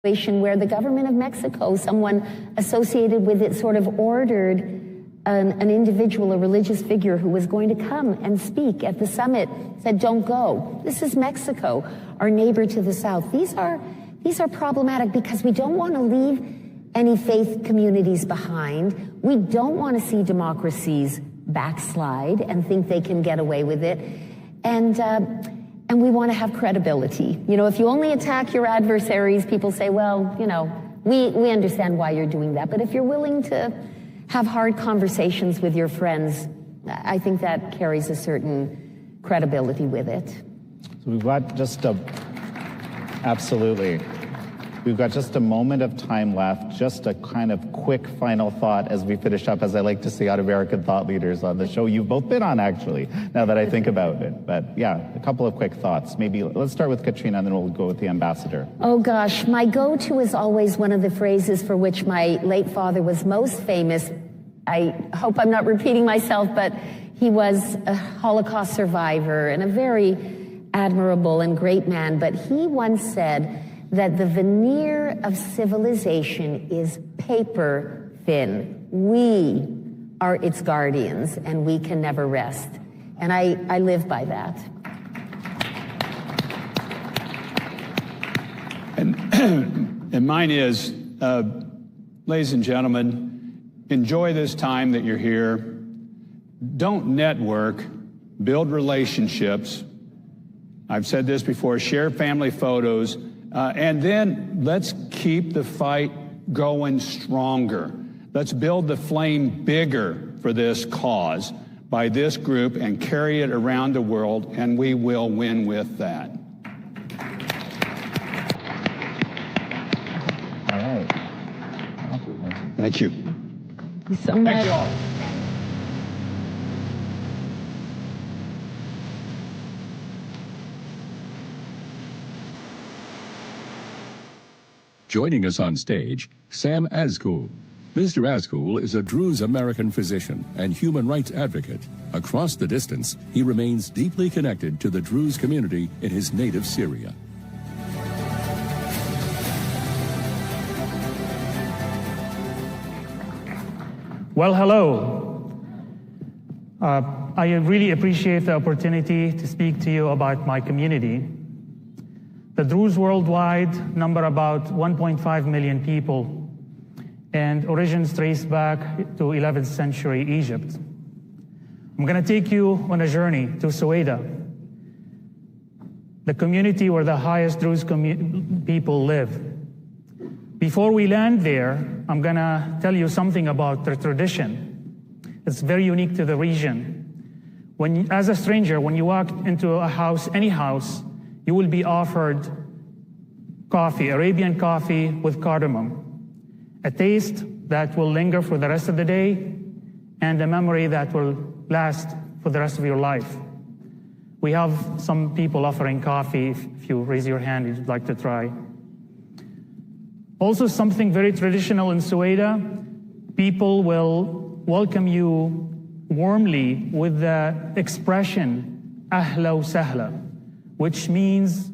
Where the government of Mexico, someone associated with it, sort of ordered an individual, a religious figure who was going to come and speak at the summit, said, don't go. This is Mexico, our neighbor to the south. These are problematic because we don't want to leave any faith communities behind. We don't want to see democracies backslide and think they can get away with it. And we want to have credibility. You know, if you only attack your adversaries, people say, well, you know, we understand why you're doing that. But if you're willing to have hard conversations with your friends, I think that carries a certain credibility with it. So we've got just absolutely. We've got just a moment of time left, just a kind of quick final thought as we finish up, as I like to see out American thought leaders on the show you've both been on, actually, now that I think about it. But yeah, a couple of quick thoughts. Maybe let's start with Katrina, and then we'll go with the ambassador. Oh gosh, my go-to is always one of the phrases for which my late father was most famous. I hope I'm not repeating myself, but he was a Holocaust survivor and a very admirable and great man. But he once said that the veneer of civilization is paper thin. We are its guardians, and we can never rest. And I live by that. And mine is, ladies and gentlemen, enjoy this time that you're here. Don't network, build relationships. I've said this before, share family photos. And then let's keep the fight going stronger. Let's build the flame bigger for this cause by this group and carry it around the world, and we will win with that. All right. Thank you. Thank you so much. Thank you all. Joining us on stage, Sam Azkul, Mr. Azkul is a Druze American physician and human rights advocate. Across the distance, he remains deeply connected to the Druze community in his native Syria. Well, hello. I really appreciate the opportunity to speak to you about my community. The Druze worldwide number about 1.5 million people, and origins trace back to 11th century Egypt. I'm going to take you on a journey to Suwaida, the community where the highest Druze people live. Before we land there, I'm going to tell you something about their tradition. It's very unique to the region. As a stranger, when you walk into a house, any house, you will be offered coffee, Arabian coffee with cardamom, a taste that will linger for the rest of the day and a memory that will last for the rest of your life. We have some people offering coffee. If you raise your hand, you'd like to try. Also, something very traditional in Suwaida, people will welcome you warmly with the expression ahla wa sahla, which means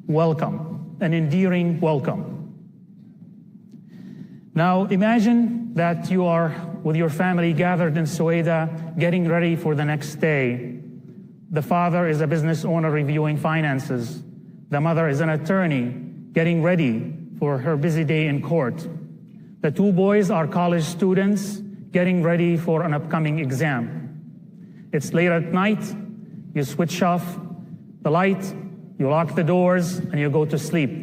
welcome, an endearing welcome. Now imagine that you are with your family gathered in Suwaida, getting ready for the next day. The father is a business owner reviewing finances. The mother is an attorney getting ready for her busy day in court. The two boys are college students getting ready for an upcoming exam. It's late at night, you switch off the light, you lock the doors, and you go to sleep.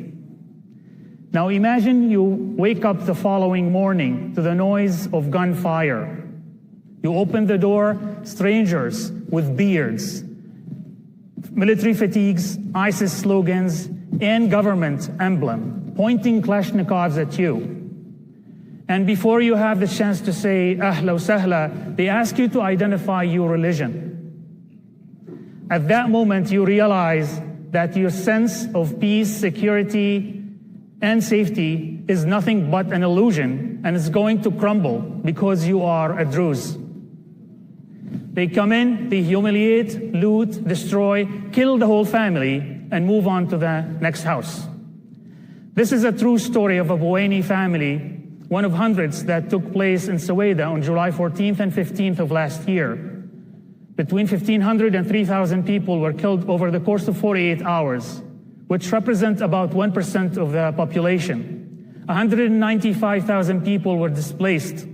Now imagine you wake up the following morning to the noise of gunfire. You open the door, strangers with beards, military fatigues, ISIS slogans, and government emblem pointing Kalashnikovs at you. And before you have the chance to say ahla wa sahla, they ask you to identify your religion. At that moment, you realize that your sense of peace, security, and safety is nothing but an illusion, and it's going to crumble because you are a Druze. They come in, they humiliate, loot, destroy, kill the whole family, and move on to the next house. This is a true story of a Buwaini family, one of hundreds that took place in Suwaida on July 14th and 15th of last year. Between 1,500 and 3,000 people were killed over the course of 48 hours, which represent about 1% of the population. 195,000 people were displaced.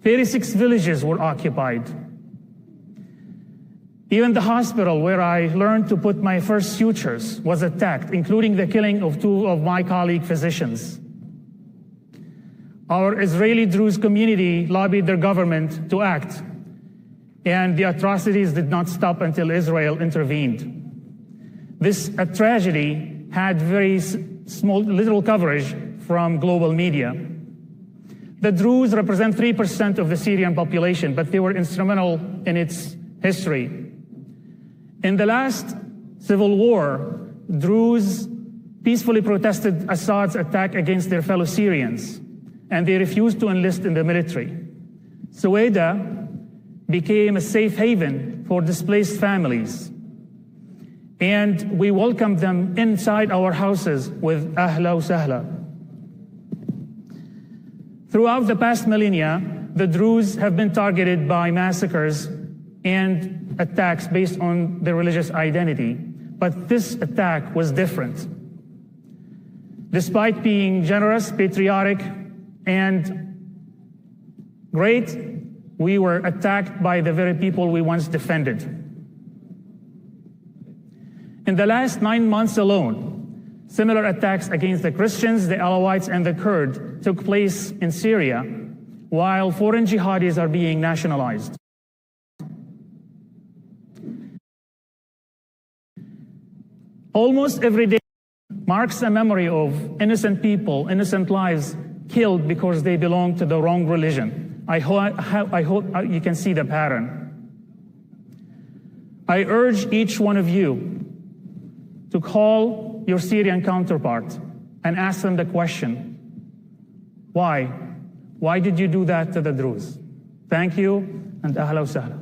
36 villages were occupied. Even the hospital where I learned to put my first sutures was attacked, including the killing of two of my colleague physicians. Our Israeli Druze community lobbied their government to act, and the atrocities did not stop until Israel intervened. This tragedy had very little coverage from global media. The Druze represent 3% of the Syrian population, but they were instrumental in its history. In the last civil war, Druze peacefully protested Assad's attack against their fellow Syrians, and they refused to enlist in the military. Suwaida became a safe haven for displaced families, and we welcomed them inside our houses with ahla wa sahla. Throughout the past millennia, the Druze have been targeted by massacres and attacks based on their religious identity, but this attack was different. Despite being generous, patriotic, and great, we were attacked by the very people we once defended. In the last 9 months alone, similar attacks against the Christians, the Alawites, and the Kurds took place in Syria, while foreign jihadis are being nationalized. Almost every day marks a memory of innocent people, innocent lives killed because they belong to the wrong religion. I hope you can see the pattern. I urge each one of you to call your Syrian counterpart and ask them the question, why? Why did you do that to the Druze? Thank you, and ahla wa sahla.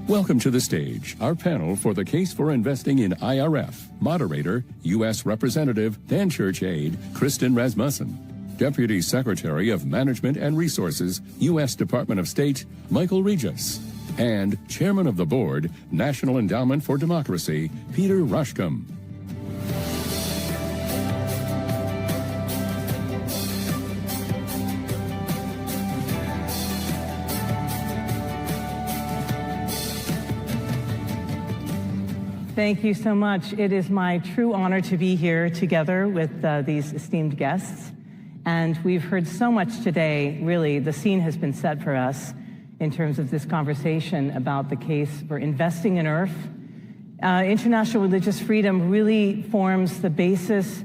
Welcome to the stage, our panel for the case for investing in IRF. Moderator, U.S. Representative, Dan Church Aide, Kristen Rasmussen. Deputy Secretary of Management and Resources, U.S. Department of State, Michael Regis. And Chairman of the Board, National Endowment for Democracy, Peter Rushcombe. Thank you so much. It is my true honor to be here together with these esteemed guests. And we've heard so much today. Really, the scene has been set for us in terms of this conversation about the case for investing in IRF. International religious freedom really forms the basis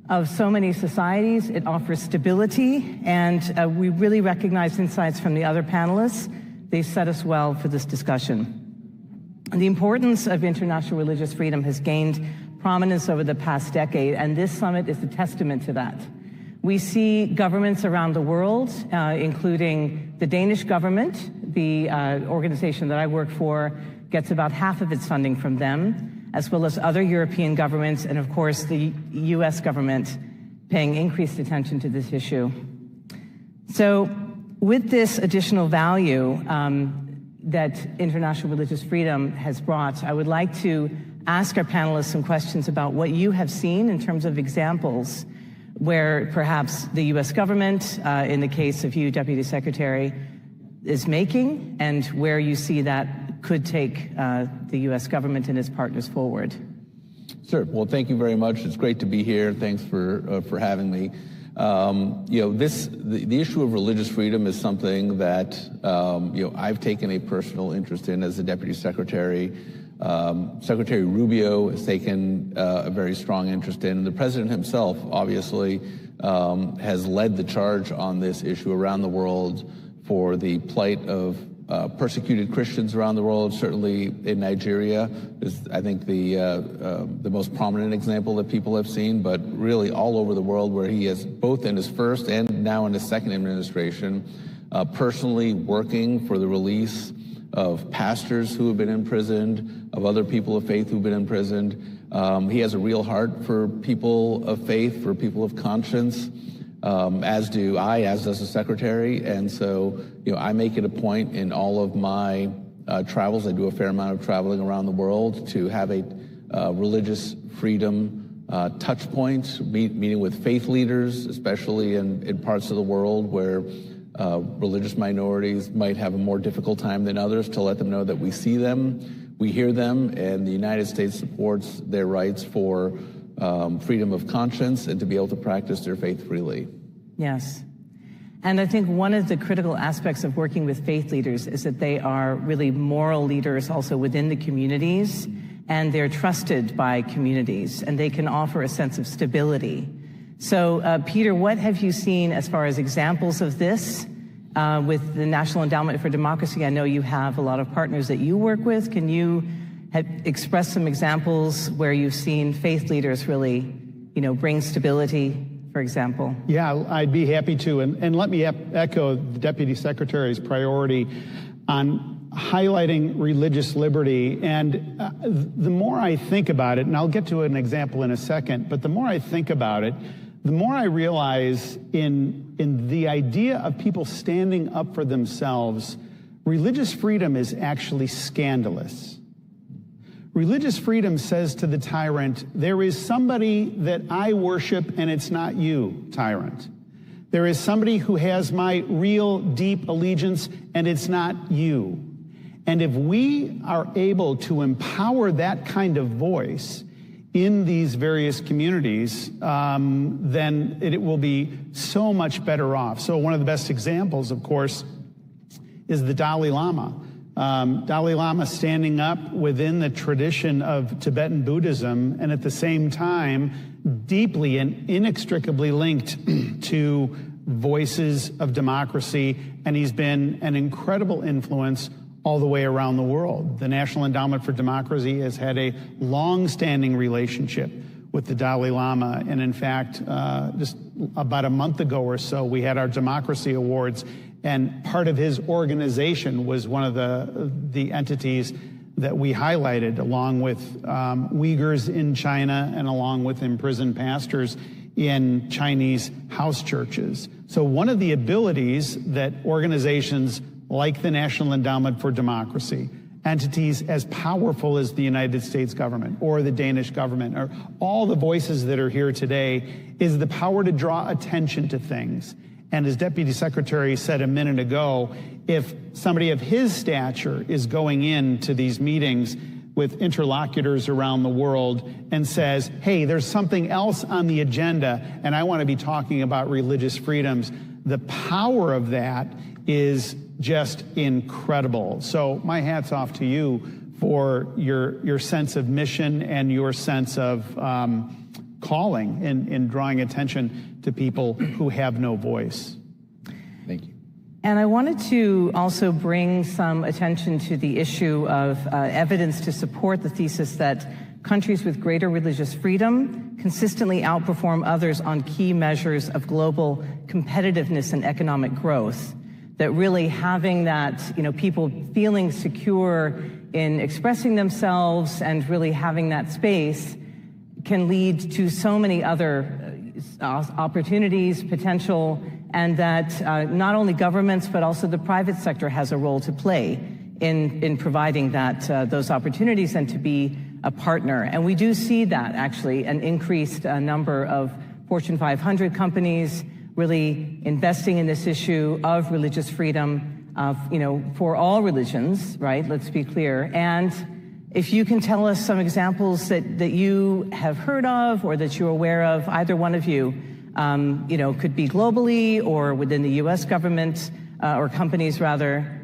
of so many societies. It offers stability, and we really recognize insights from the other panelists. They set us well for this discussion. The importance of international religious freedom has gained prominence over the past decade, and this summit is a testament to that. We see governments around the world, including the Danish government, the organization that I work for, gets about half of its funding from them, as well as other European governments, and of course the US government paying increased attention to this issue. So with this additional value, that international religious freedom has brought, I would like to ask our panelists some questions about what you have seen in terms of examples where perhaps the U.S. government, in the case of you, Deputy Secretary, is making, and where you see that could take the U.S. government and its partners forward. Sure. Well, thank you very much. It's great to be here. Thanks for having me. The issue of religious freedom is something that, I've taken a personal interest in as the Deputy Secretary. Secretary Rubio has taken a very strong interest in. The President himself, obviously, has led the charge on this issue around the world for the plight of persecuted Christians around the world. Certainly in Nigeria is, I think, the most prominent example that people have seen, but really all over the world, where he is, both in his first and now in his second administration, personally working for the release of pastors who have been imprisoned, of other people of faith who've been imprisoned. He has a real heart for people of faith, for people of conscience. As do I, as does the Secretary. And so, I make it a point in all of my travels, I do a fair amount of traveling around the world, to have a religious freedom touch point, meeting with faith leaders, especially in parts of the world where religious minorities might have a more difficult time than others, to let them know that we see them, we hear them, and the United States supports their rights for freedom of conscience and to be able to practice their faith freely. Yes. And I think one of the critical aspects of working with faith leaders is that they are really moral leaders also within the communities, and they're trusted by communities, and they can offer a sense of stability. So, Peter, what have you seen as far as examples of this with the National Endowment for Democracy? I know you have a lot of partners that you work with. Can you express some examples where you've seen faith leaders really, bring stability, for example? Yeah, I'd be happy to. And let me echo the Deputy Secretary's priority on highlighting religious liberty. And the more I think about it, and I'll get to an example in a second, but the more I think about it, the more I realize in the idea of people standing up for themselves, religious freedom is actually scandalous. Religious freedom says to the tyrant, there is somebody that I worship and it's not you, tyrant. There is somebody who has my real deep allegiance and it's not you. And if we are able to empower that kind of voice in these various communities, then it will be so much better off. So one of the best examples, of course, is the Dalai Lama. Dalai Lama standing up within the tradition of Tibetan Buddhism, and at the same time deeply and inextricably linked to voices of democracy, and he's been an incredible influence all the way around the world. The National Endowment for Democracy has had a long-standing relationship with the Dalai Lama. And in fact, just about a month ago or so, we had our Democracy Awards, and part of his organization was one of the entities that we highlighted, along with Uyghurs in China and along with imprisoned pastors in Chinese house churches. So one of the abilities that organizations like the National Endowment for Democracy, entities as powerful as the United States government or the Danish government, or all the voices that are here today, is the power to draw attention to things. And as Deputy Secretary said a minute ago, if somebody of his stature is going into these meetings with interlocutors around the world and says, hey, there's something else on the agenda, and I want to be talking about religious freedoms, the power of that is just incredible. So my hat's off to you for your sense of mission and your sense of calling in drawing attention to people who have no voice. Thank you. And I wanted to also bring some attention to the issue of evidence to support the thesis that countries with greater religious freedom consistently outperform others on key measures of global competitiveness and economic growth. That really having that, people feeling secure in expressing themselves and really having that space can lead to so many other opportunities, potential, and that not only governments but also the private sector has a role to play in providing that those opportunities and to be a partner. And we do see that actually an increased number of Fortune 500 companies really investing in this issue of religious freedom, for all religions, right? Let's be clear. And if you can tell us some examples that you have heard of or that you're aware of, either one of you, could be globally or within the U.S. government or companies rather.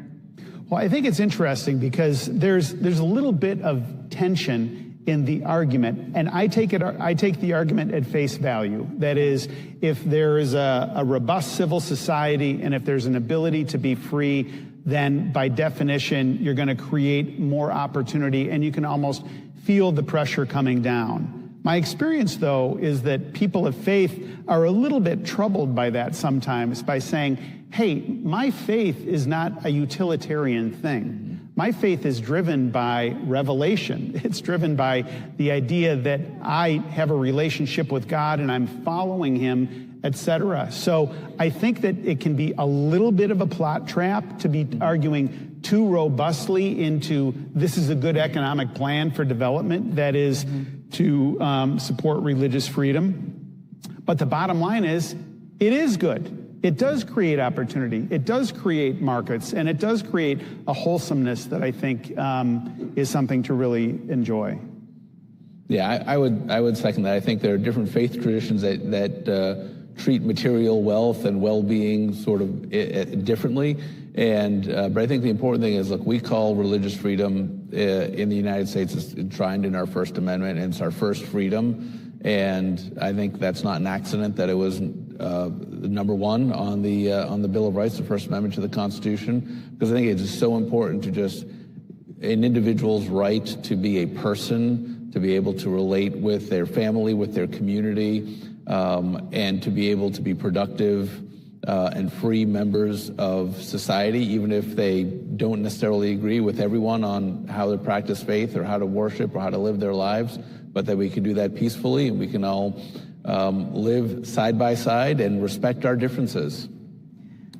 Well, I think it's interesting because there's a little bit of tension in the argument, and I take the argument at face value. That is, if there is a robust civil society and if there's an ability to be free, then by definition you're going to create more opportunity, and you can almost feel the pressure coming down. My experience, though, is that people of faith are a little bit troubled by that sometimes, by saying, hey, my faith is not a utilitarian thing. My faith is driven by revelation. It's driven by the idea that I have a relationship with God and I'm following him, etc. So I think that it can be a little bit of a plot trap to be arguing too robustly into this is a good economic plan for development that is to support religious freedom. But the bottom line is, it is good. It does create opportunity, it does create markets, and it does create a wholesomeness that I think is something to really enjoy. Yeah, I would second that. I think there are different faith traditions that treat material wealth and well-being sort of differently. But I think the important thing is, look, we call religious freedom in the United States is enshrined in our First Amendment, and it's our first freedom. And I think that's not an accident that it was number one on the Bill of Rights, the First Amendment to the Constitution, because I think it is so important to just an individual's right to be a person, to be able to relate with their family, with their community, and to be able to be productive and free members of society, even if they don't necessarily agree with everyone on how to practice faith or how to worship or how to live their lives, but that we can do that peacefully and we can all live side by side and respect our differences.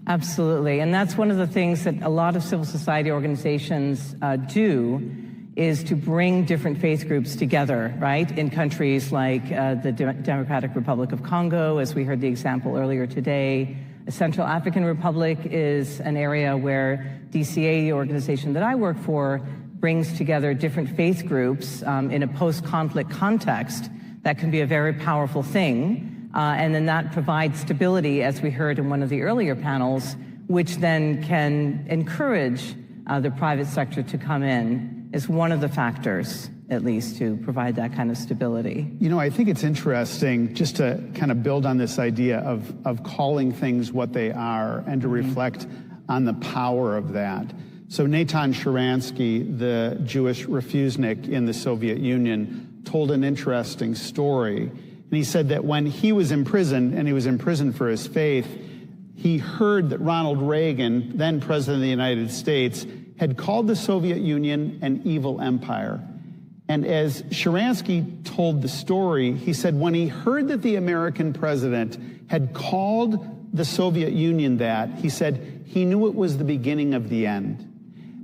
Absolutely. And that's one of the things that a lot of civil society organizations do, is to bring different faith groups together, right? In countries like the Democratic Republic of Congo, as we heard the example earlier today. The Central African Republic is an area where DCA, the organization that I work for, brings together different faith groups in a post-conflict context. That can be a very powerful thing. And then that provides stability, as we heard in one of the earlier panels, which then can encourage the private sector to come in, is one of the factors, at least, to provide that kind of stability. You know, I think it's interesting just to kind of build on this idea of calling things what they are and to reflect on the power of that. So Natan Sharansky, the Jewish refusenik in the Soviet Union, told an interesting story. And he said that when he was imprisoned, and he was imprisoned for his faith, he heard that Ronald Reagan, then President of the United States, had called the Soviet Union an evil empire. And as Sharansky told the story, he said when he heard that the American president had called the Soviet Union that, he said he knew it was the beginning of the end.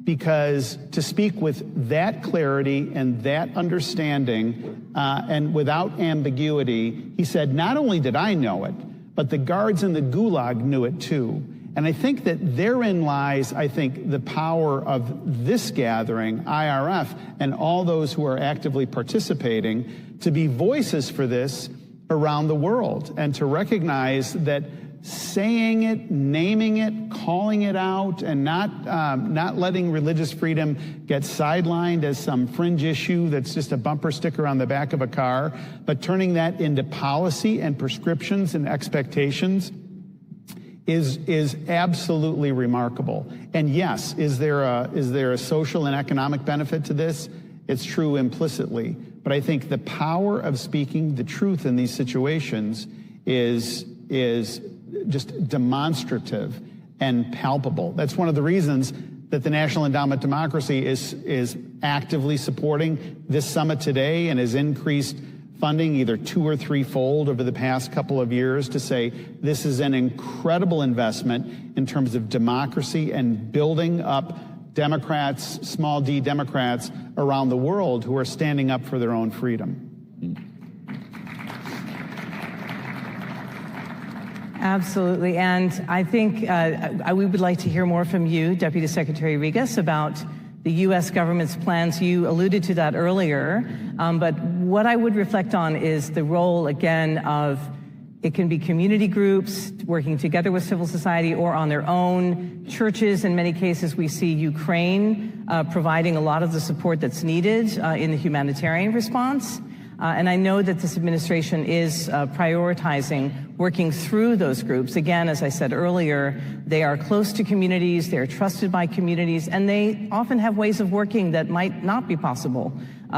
Because to speak with that clarity and that understanding and without ambiguity, he said, not only did I know it, but the guards in the Gulag knew it too. And I think that therein lies, I think, the power of this gathering, IRF, and all those who are actively participating to be voices for this around the world and to recognize that saying it, naming it, calling it out, and not letting religious freedom get sidelined as some fringe issue that's just a bumper sticker on the back of a car, but turning that into policy and prescriptions and expectations is absolutely remarkable. And yes, is there a social and economic benefit to this? It's true implicitly. But I think the power of speaking the truth in these situations is just demonstrative and palpable. That's one of the reasons that the National Endowment Democracy is actively supporting this summit today and has increased funding either 2 or 3-fold over the past couple of years to say this is an incredible investment in terms of democracy and building up Democrats, small d Democrats around the world who are standing up for their own freedom. Absolutely. And I think we would like to hear more from you, Deputy Secretary Regas, about the U.S. government's plans. You alluded to that earlier. But what I would reflect on is the role, again, of it can be community groups working together with civil society or on their own. Churches, in many cases, we see Ukraine providing a lot of the support that's needed in the humanitarian response. And I know that this administration is prioritizing working through those groups. Again, as I said earlier, they are close to communities, they're trusted by communities, and they often have ways of working that might not be possible,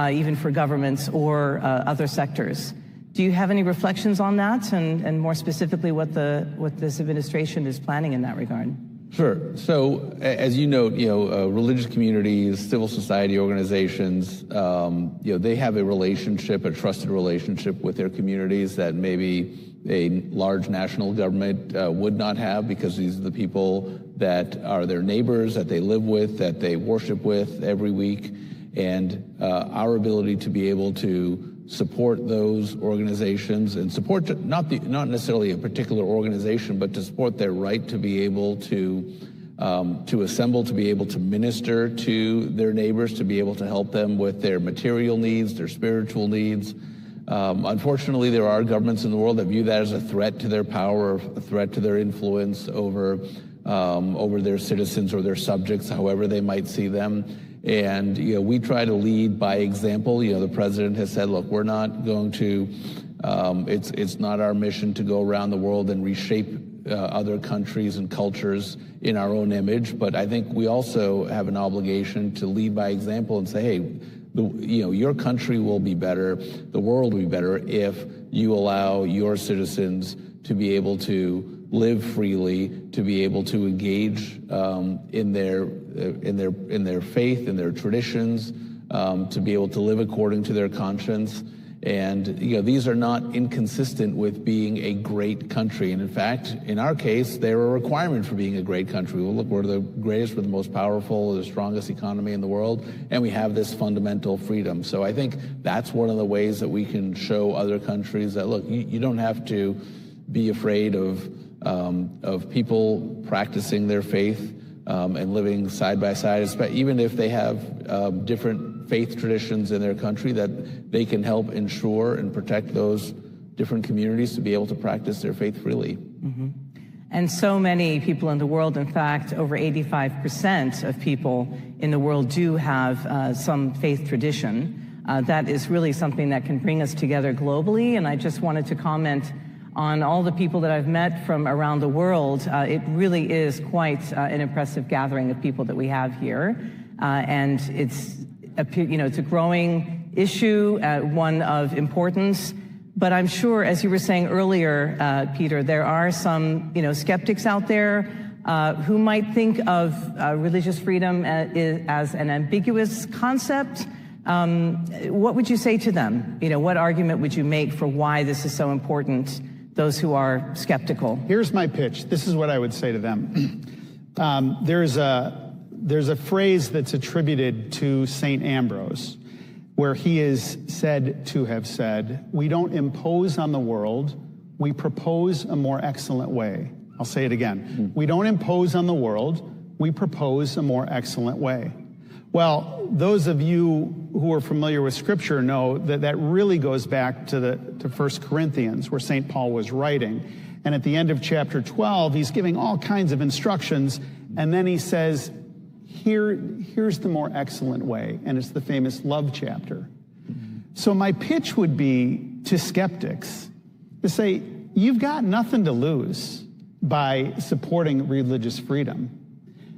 even for governments or other sectors. Do you have any reflections on that, and more specifically what this administration is planning in that regard? Sure. So, as you note, religious communities, civil society organizations, they have a relationship, a trusted relationship with their communities that maybe a large national government would not have, because these are the people that are their neighbors, that they live with, that they worship with every week. And our ability to be able to support those organizations and support not necessarily a particular organization, but to support their right to be able to assemble, to be able to minister to their neighbors, to be able to help them with their material needs, their spiritual needs. Unfortunately, there are governments in the world that view that as a threat to their power, a threat to their influence over their citizens or their subjects, however they might see them. And we try to lead by example. The president has said, look, we're not going to, it's not our mission to go around the world and reshape other countries and cultures in our own image. But I think we also have an obligation to lead by example and say, hey, your country will be better, the world will be better if you allow your citizens to be able to live freely, to be able to engage in their faith, in their traditions, to be able to live according to their conscience. And these are not inconsistent with being a great country. And in fact, in our case, they're a requirement for being a great country. Well, look, we're the greatest, we're the most powerful, the strongest economy in the world, and we have this fundamental freedom. So I think that's one of the ways that we can show other countries that, look, you don't have to be afraid of people practicing their faith and living side by side, even if they have different faith traditions in their country, that they can help ensure and protect those different communities to be able to practice their faith freely. Mm-hmm. And so many people in the world, in fact, over 85% of people in the world do have some faith tradition. That is really something that can bring us together globally. And I just wanted to comment on all the people that I've met from around the world, it really is quite an impressive gathering of people that we have here. And it's a growing issue, one of importance. But I'm sure, as you were saying earlier, Peter, there are some, skeptics out there who might think of religious freedom as an ambiguous concept. What would you say to them? What argument would you make for why this is so important, those who are skeptical? Here's my pitch. This is what I would say to them. There's a phrase that's attributed to St. Ambrose, where he is said to have said, "We don't impose on the world, we propose a more excellent way." I'll say it again. We don't impose on the world, we propose a more excellent way. Well, those of you who are familiar with Scripture know that that really goes back to 1 Corinthians, where St. Paul was writing. And at the end of chapter 12, he's giving all kinds of instructions, and then he says, here's the more excellent way, and it's the famous love chapter. So my pitch would be to skeptics to say, you've got nothing to lose by supporting religious freedom.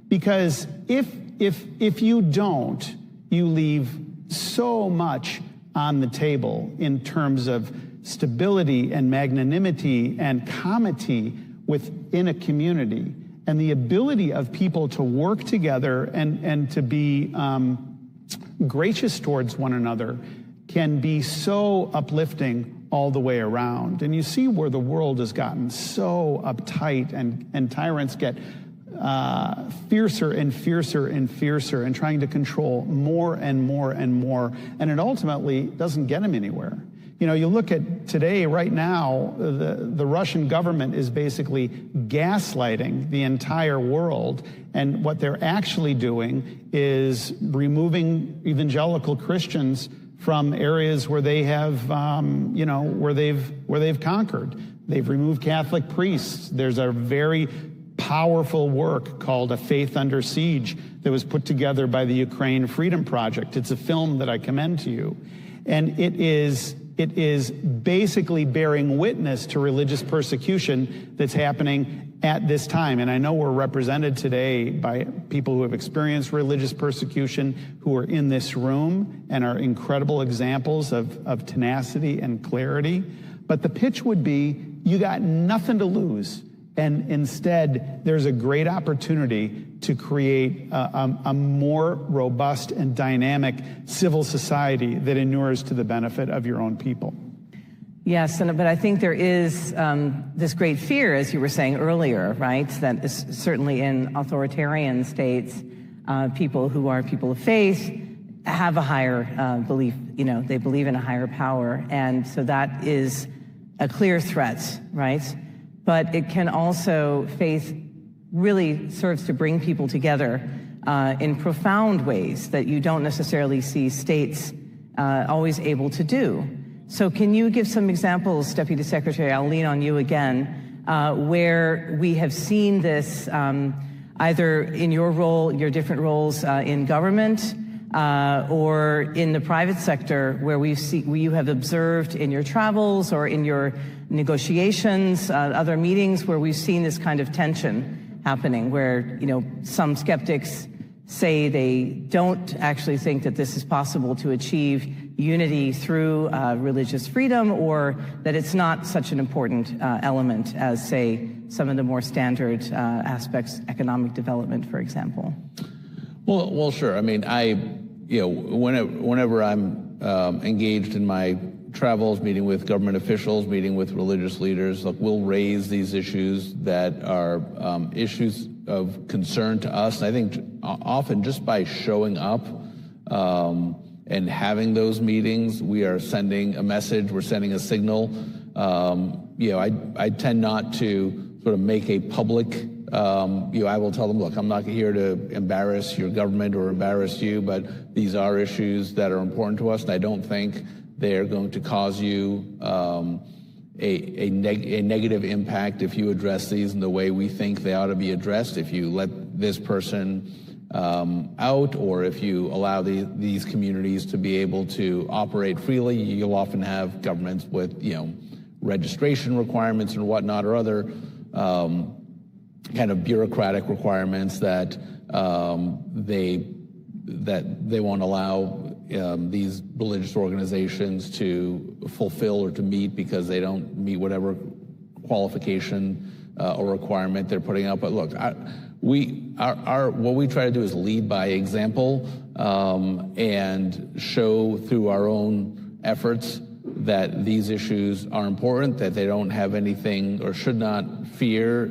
Because if you don't, you leave so much on the table in terms of stability and magnanimity and comity within a community, and the ability of people to work together and to be gracious towards one another can be so uplifting all the way around. And you see where the world has gotten so uptight, and tyrants get fiercer and fiercer and fiercer, and trying to control more and more and more, and it ultimately doesn't get them anywhere. You look at today, right now, the Russian government is basically gaslighting the entire world, and what they're actually doing is removing evangelical Christians from areas where they have, where they've conquered. They've removed Catholic priests. There's a very powerful work called A Faith Under Siege that was put together by the Ukraine Freedom Project. It's a film that I commend to you. And it is basically bearing witness to religious persecution that's happening at this time. And I know we're represented today by people who have experienced religious persecution, who are in this room and are incredible examples of tenacity and clarity. But the pitch would be, you got nothing to lose. And instead, there's a great opportunity to create a more robust and dynamic civil society that inures to the benefit of your own people. Yes, but I think there is this great fear, as you were saying earlier, right, that is certainly in authoritarian states, people who are people of faith have a higher belief, they believe in a higher power. And so that is a clear threat, right? But it can also, faith really serves to bring people together in profound ways that you don't necessarily see states always able to do. So can you give some examples, Deputy Secretary, I'll lean on you again, where we have seen this either in your role, your different roles in government, or in the private sector, where you have observed in your travels or in your negotiations, other meetings, where we've seen this kind of tension happening, where some skeptics say they don't actually think that this is possible to achieve unity through religious freedom, or that it's not such an important element as, say, some of the more standard aspects, economic development, for example. Well, sure. I mean, whenever I'm engaged in my travels, meeting with government officials, meeting with religious leaders, we'll raise these issues that are issues of concern to us. And I think often just by showing up and having those meetings, we are sending a message, we're sending a signal. I tend not to sort of make a public I will tell them, look, I'm not here to embarrass your government or embarrass you, but these are issues that are important to us, and I don't think they're going to cause you a negative impact if you address these in the way we think they ought to be addressed. If you let this person out, or if you allow these communities to be able to operate freely, you'll often have governments with, registration requirements and whatnot, or other kind of bureaucratic requirements that they won't allow these religious organizations to fulfill or to meet because they don't meet whatever qualification or requirement they're putting out. But look, what we try to do is lead by example and show through our own efforts that these issues are important, that they don't have anything or should not fear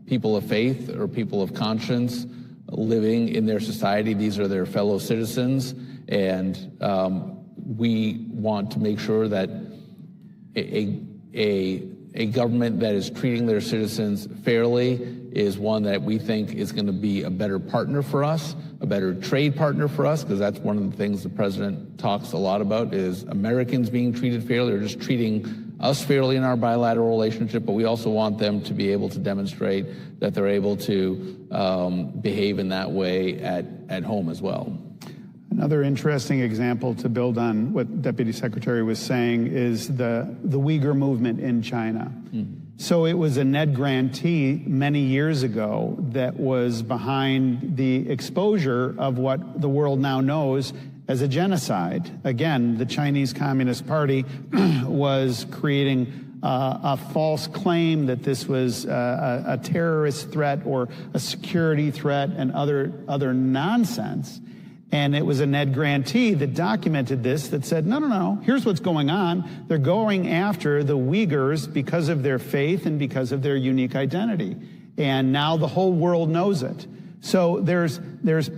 people of faith or people of conscience living in their society. These are their fellow citizens, and we want to make sure that a government that is treating their citizens fairly is one that we think is going to be a better partner for us, a better trade partner for us, because that's one of the things the president talks a lot about, is Americans being treated fairly or just treating us fairly in our bilateral relationship, but we also want them to be able to demonstrate that they're able to behave in that way at home as well. Another interesting example to build on what Deputy Secretary was saying is the Uyghur movement in China. So it was a Ned grantee many years ago that was behind the exposure of what the world now knows as a genocide. Again, the Chinese Communist Party was creating a false claim that this was a terrorist threat or a security threat and other nonsense. And it was a Ned grantee that documented this, that said, no, here's what's going on. They're going after the Uyghurs because of their faith and because of their unique identity. And now the whole world knows it. So there's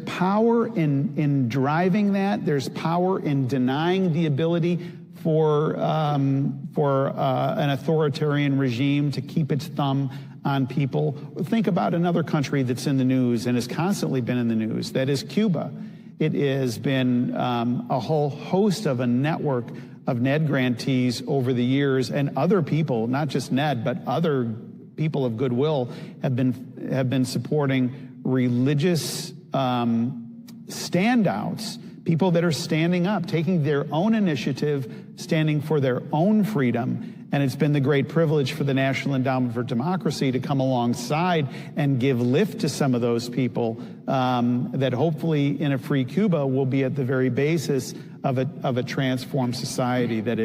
power in driving that. There's power in denying the ability for an authoritarian regime to keep its thumb on people. Think about another country that's in the news and has constantly been in the news. That is Cuba. It has been a whole host of a network of Ned grantees over the years, and other people, not just Ned, but other people of goodwill have been supporting religious standouts, people that are standing up, taking their own initiative, standing for their own freedom. And it's been the great privilege for the National Endowment for Democracy to come alongside and give lift to some of those people that hopefully in a free Cuba will be at the very basis of a transformed society that,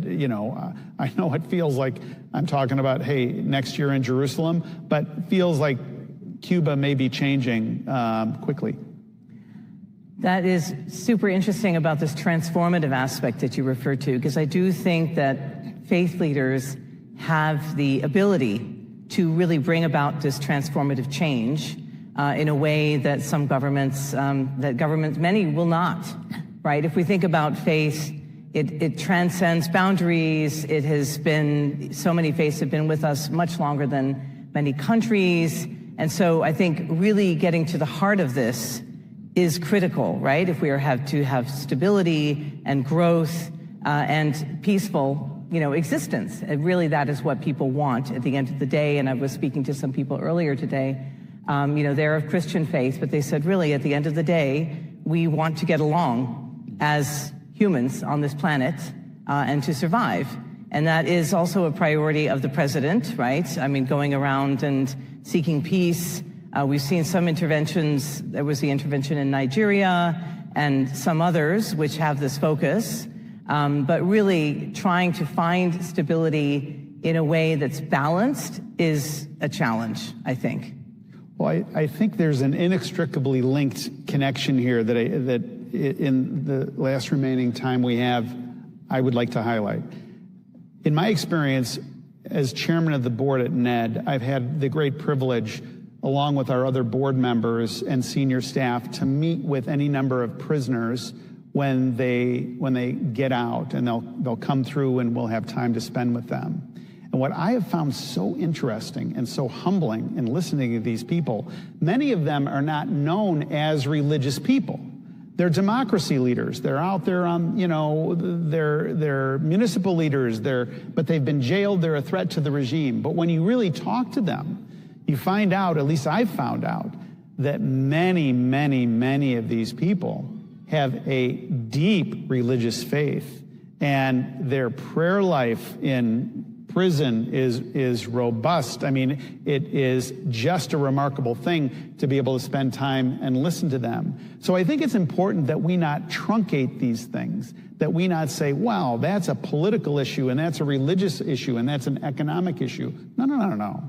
you know, I know it feels like I'm talking about, hey, next year in Jerusalem, but feels like Cuba may be changing quickly. That is super interesting about this transformative aspect that you referred to, because I do think that faith leaders have the ability to really bring about this transformative change in a way that some governments, many will not, right? If we think about faith, it transcends boundaries. It has been, so many faiths have been with us much longer than many countries. And so I think really getting to the heart of this is critical, right? If we have to have stability and growth and peaceful, existence. And really, that is what people want at the end of the day. And I was speaking to some people earlier today. They're of Christian faith, but they said, really, at the end of the day, we want to get along as humans on this planet and to survive. And that is also a priority of the president, right? I mean, going around and seeking peace. We've seen some interventions. There was the intervention in Nigeria and some others which have this focus. But really trying to find stability in a way that's balanced is a challenge, I think. Well, I think there's an inextricably linked connection here that in the last remaining time we have, I would like to highlight. In my experience as chairman of the board at NED, I've had the great privilege, along with our other board members and senior staff, to meet with any number of prisoners when they get out, and they'll come through and we'll have time to spend with them. And what I have found so interesting and so humbling in listening to these people, many of them are not known as religious people. They're democracy leaders. They're out there on, they're municipal leaders. But they've been jailed. They're a threat to the regime. But when you really talk to them, you find out, at least I've found out, that many, many, many of these people have a deep religious faith and their prayer life in prison is robust. I mean, it is just a remarkable thing to be able to spend time and listen to them. So I think it's important that we not truncate these things, that we not say, wow, that's a political issue and that's a religious issue and that's an economic issue. No.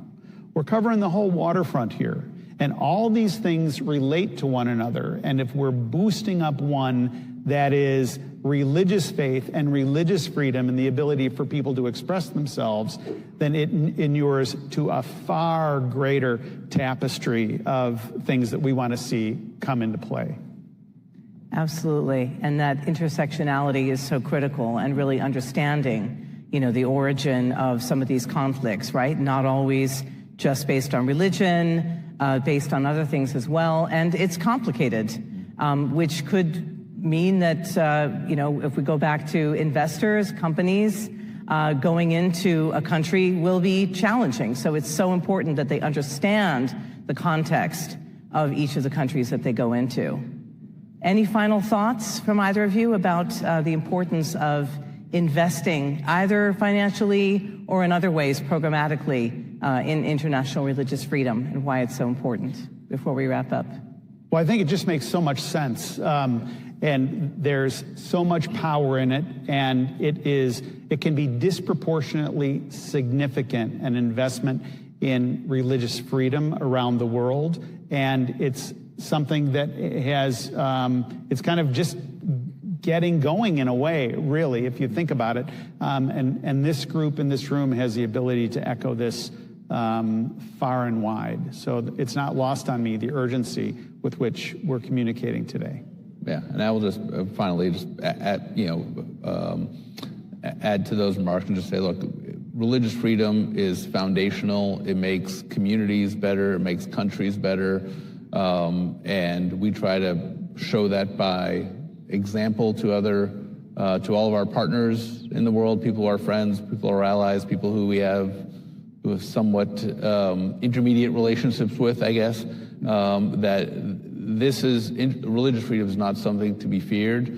We're covering the whole waterfront here. And all these things relate to one another. And if we're boosting up one that is religious faith and religious freedom and the ability for people to express themselves, then it inures to a far greater tapestry of things that we want to see come into play. Absolutely. And that intersectionality is so critical, and really understanding, the origin of some of these conflicts, right? Not always just based on religion, based on other things as well. And it's complicated, which could mean that, if we go back to investors, companies, going into a country will be challenging. So it's so important that they understand the context of each of the countries that they go into. Any final thoughts from either of you about the importance of investing, either financially or in other ways, programmatically, in international religious freedom, and why it's so important, before we wrap up? Well, I think it just makes so much sense. And there's so much power in it, and it can be disproportionately significant, an investment in religious freedom around the world. And it's something that has, it's kind of just getting going in a way, really, if you think about it. And this group in this room has the ability to echo this far and wide. So it's not lost on me, the urgency with which we're communicating today. Yeah, and I will just finally just add to those remarks and just say, look, religious freedom is foundational. It makes communities better. It makes countries better. And we try to show that by example to all of our partners in the world, people who are friends, people who are allies, people who we have somewhat intermediate relationships with, I guess, that religious freedom is not something to be feared.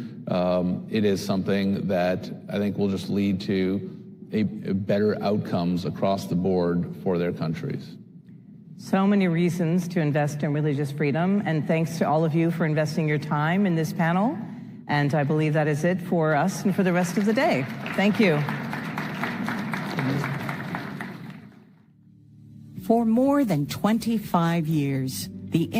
It is something that I think will just lead to a better outcomes across the board for their countries. So many reasons to invest in religious freedom, and thanks to all of you for investing your time in this panel. And I believe that is it for us and for the rest of the day. Thank you. For more than 25 years, the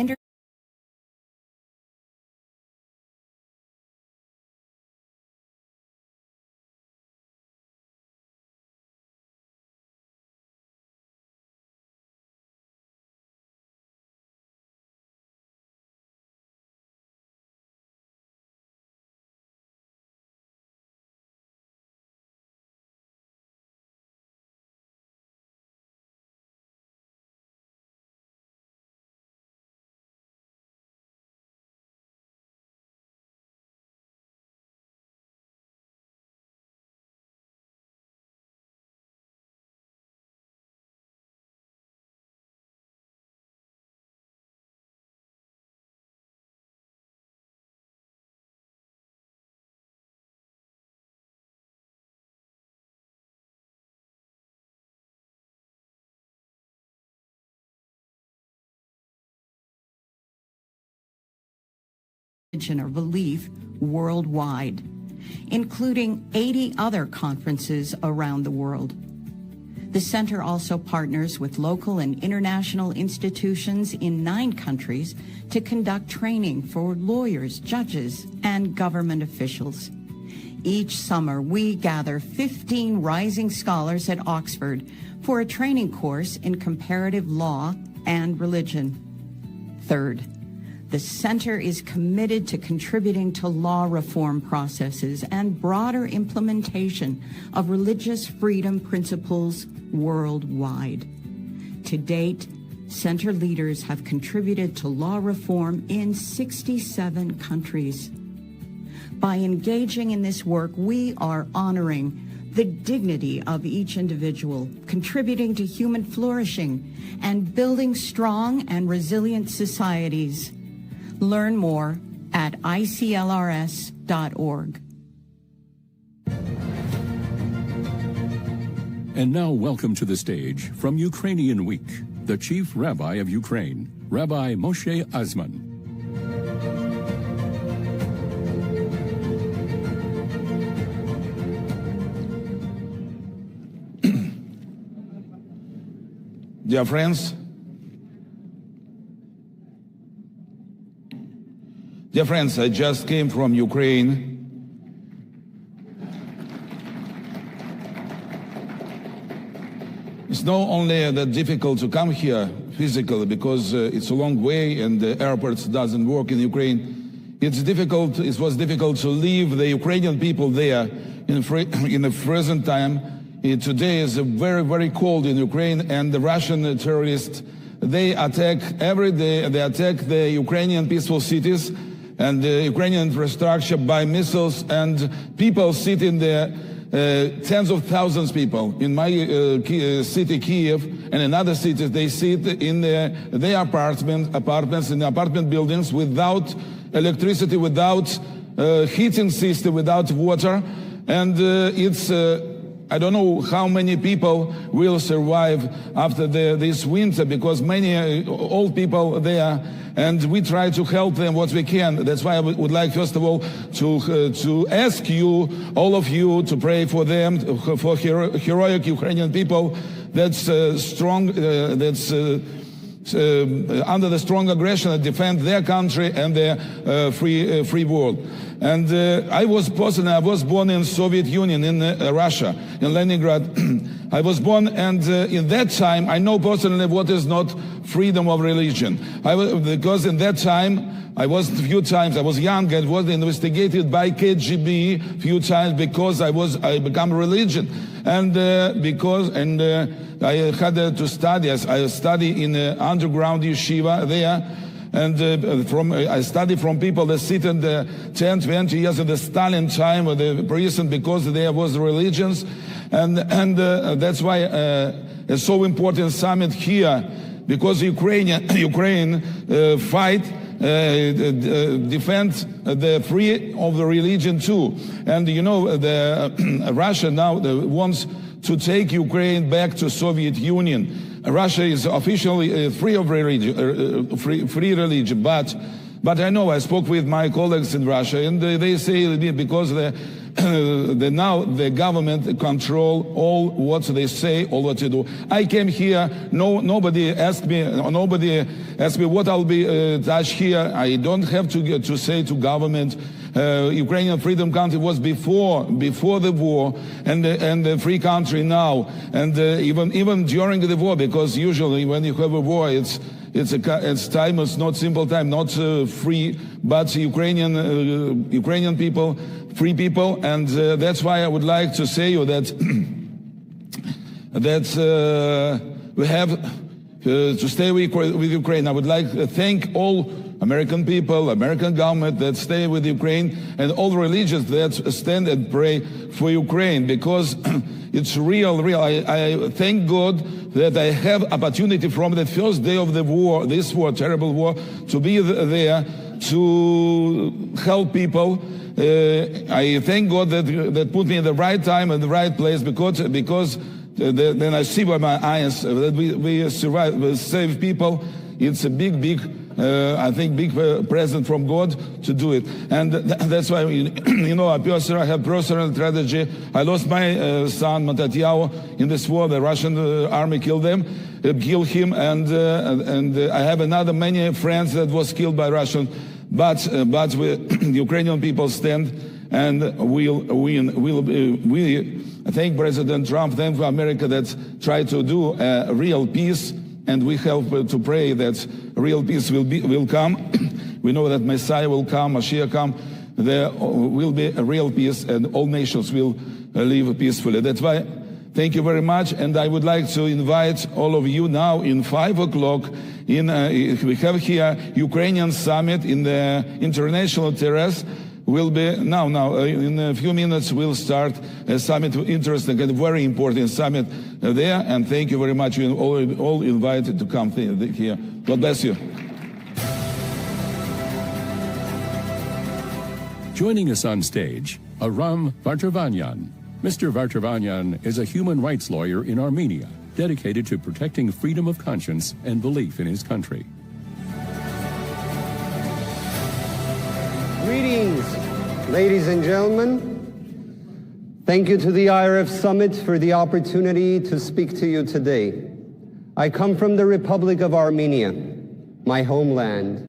of belief worldwide, including 80 other conferences around the world. The center also partners with local and international institutions in 9 countries to conduct training for lawyers, judges, and government officials. Each summer, we gather 15 rising scholars at Oxford for a training course in comparative law and religion. Third, the center is committed to contributing to law reform processes and broader implementation of religious freedom principles worldwide. To date, center leaders have contributed to law reform in 67 countries. By engaging in this work, we are honoring the dignity of each individual, contributing to human flourishing, and building strong and resilient societies. Learn more at iclrs.org. And now welcome to the stage, from Ukrainian Week, the Chief Rabbi of Ukraine, Rabbi Moshe Azman. Dear friends, I just came from Ukraine. It's not only that difficult to come here physically because it's a long way and the airports doesn't work in Ukraine. It was difficult to leave the Ukrainian people there in the present time. Today is very, very cold in Ukraine, and the Russian terrorists, they attack every day. They attack the Ukrainian peaceful cities and the Ukrainian infrastructure by missiles, and people sitting there, tens of thousands of people. In my city, Kiev, and in other cities, they sit in their apartments, in the apartment buildings without electricity, without heating system, without water, and I don't know how many people will survive after this winter, because many old people there, and we try to help them what we can. That's why I would like, first of all, to ask you, all of you, to pray for them, for heroic Ukrainian people that's strong, that's under the strong aggression and defend their country and their free world. And I was born in Soviet Union, in Russia, in Leningrad. I was born, and in that time, I know personally what is not freedom of religion. Because in that time, I was young and was investigated by KGB few times because I become religion. And I had to study. I study in underground yeshiva there. And I study from people that sit in the 10, 20 years in the Stalin time of the prison because there was religions. And that's why it's so important summit here, because Ukraine fight, defend the free of the religion too. And you know, Russia now wants to take Ukraine back to Soviet Union. Russia is officially free of religion, free religion, but I know, I spoke with my colleagues in Russia, and they say because now the government control all what they say, all what they do. I came here, nobody asked me what I'll be touched here. I don't have to say to government. Ukrainian Freedom Country was before the war, and the free country now, and even during the war, because usually when you have a war, it's time, it's not simple time, not free, but Ukrainian people, free people, and that's why I would like to say you that we have to stay with Ukraine. I would like to thank all American people, American government that stay with Ukraine, and all religions that stand and pray for Ukraine, because it's real. I thank God that I have opportunity from the first day of the war, this war, terrible war, to be there to help people. I thank God that put me in the right time and the right place, because then I see by my eyes that we survive, we save people. It's a big I think big present from God to do it. And that's why, you know, I have personal tragedy. I lost my son, Matatiao, in this war. The Russian army killed him, and I have many friends that was killed by Russian. But the Ukrainian people stand and we'll win. We thank President Trump, thank America that tried to do a real peace. And we help to pray that real peace will come. We know that Messiah will come, Mashiach come. There will be a real peace, and all nations will live peacefully. That's why, thank you very much. And I would like to invite all of you now in 5 o'clock. We have here Ukrainian summit in the International Terrace. Will be now in a few minutes we'll start a summit, interesting and very important summit there, and thank you very much. You all invited to come here. God bless you. Joining us on stage, Aram Vartavanyan, Mr. Vartovanyan is a human rights lawyer in Armenia, dedicated to protecting freedom of conscience and belief in his country. Greetings, ladies and gentlemen. Thank you to the IRF Summit for the opportunity to speak to you today. I come from the Republic of Armenia, my homeland.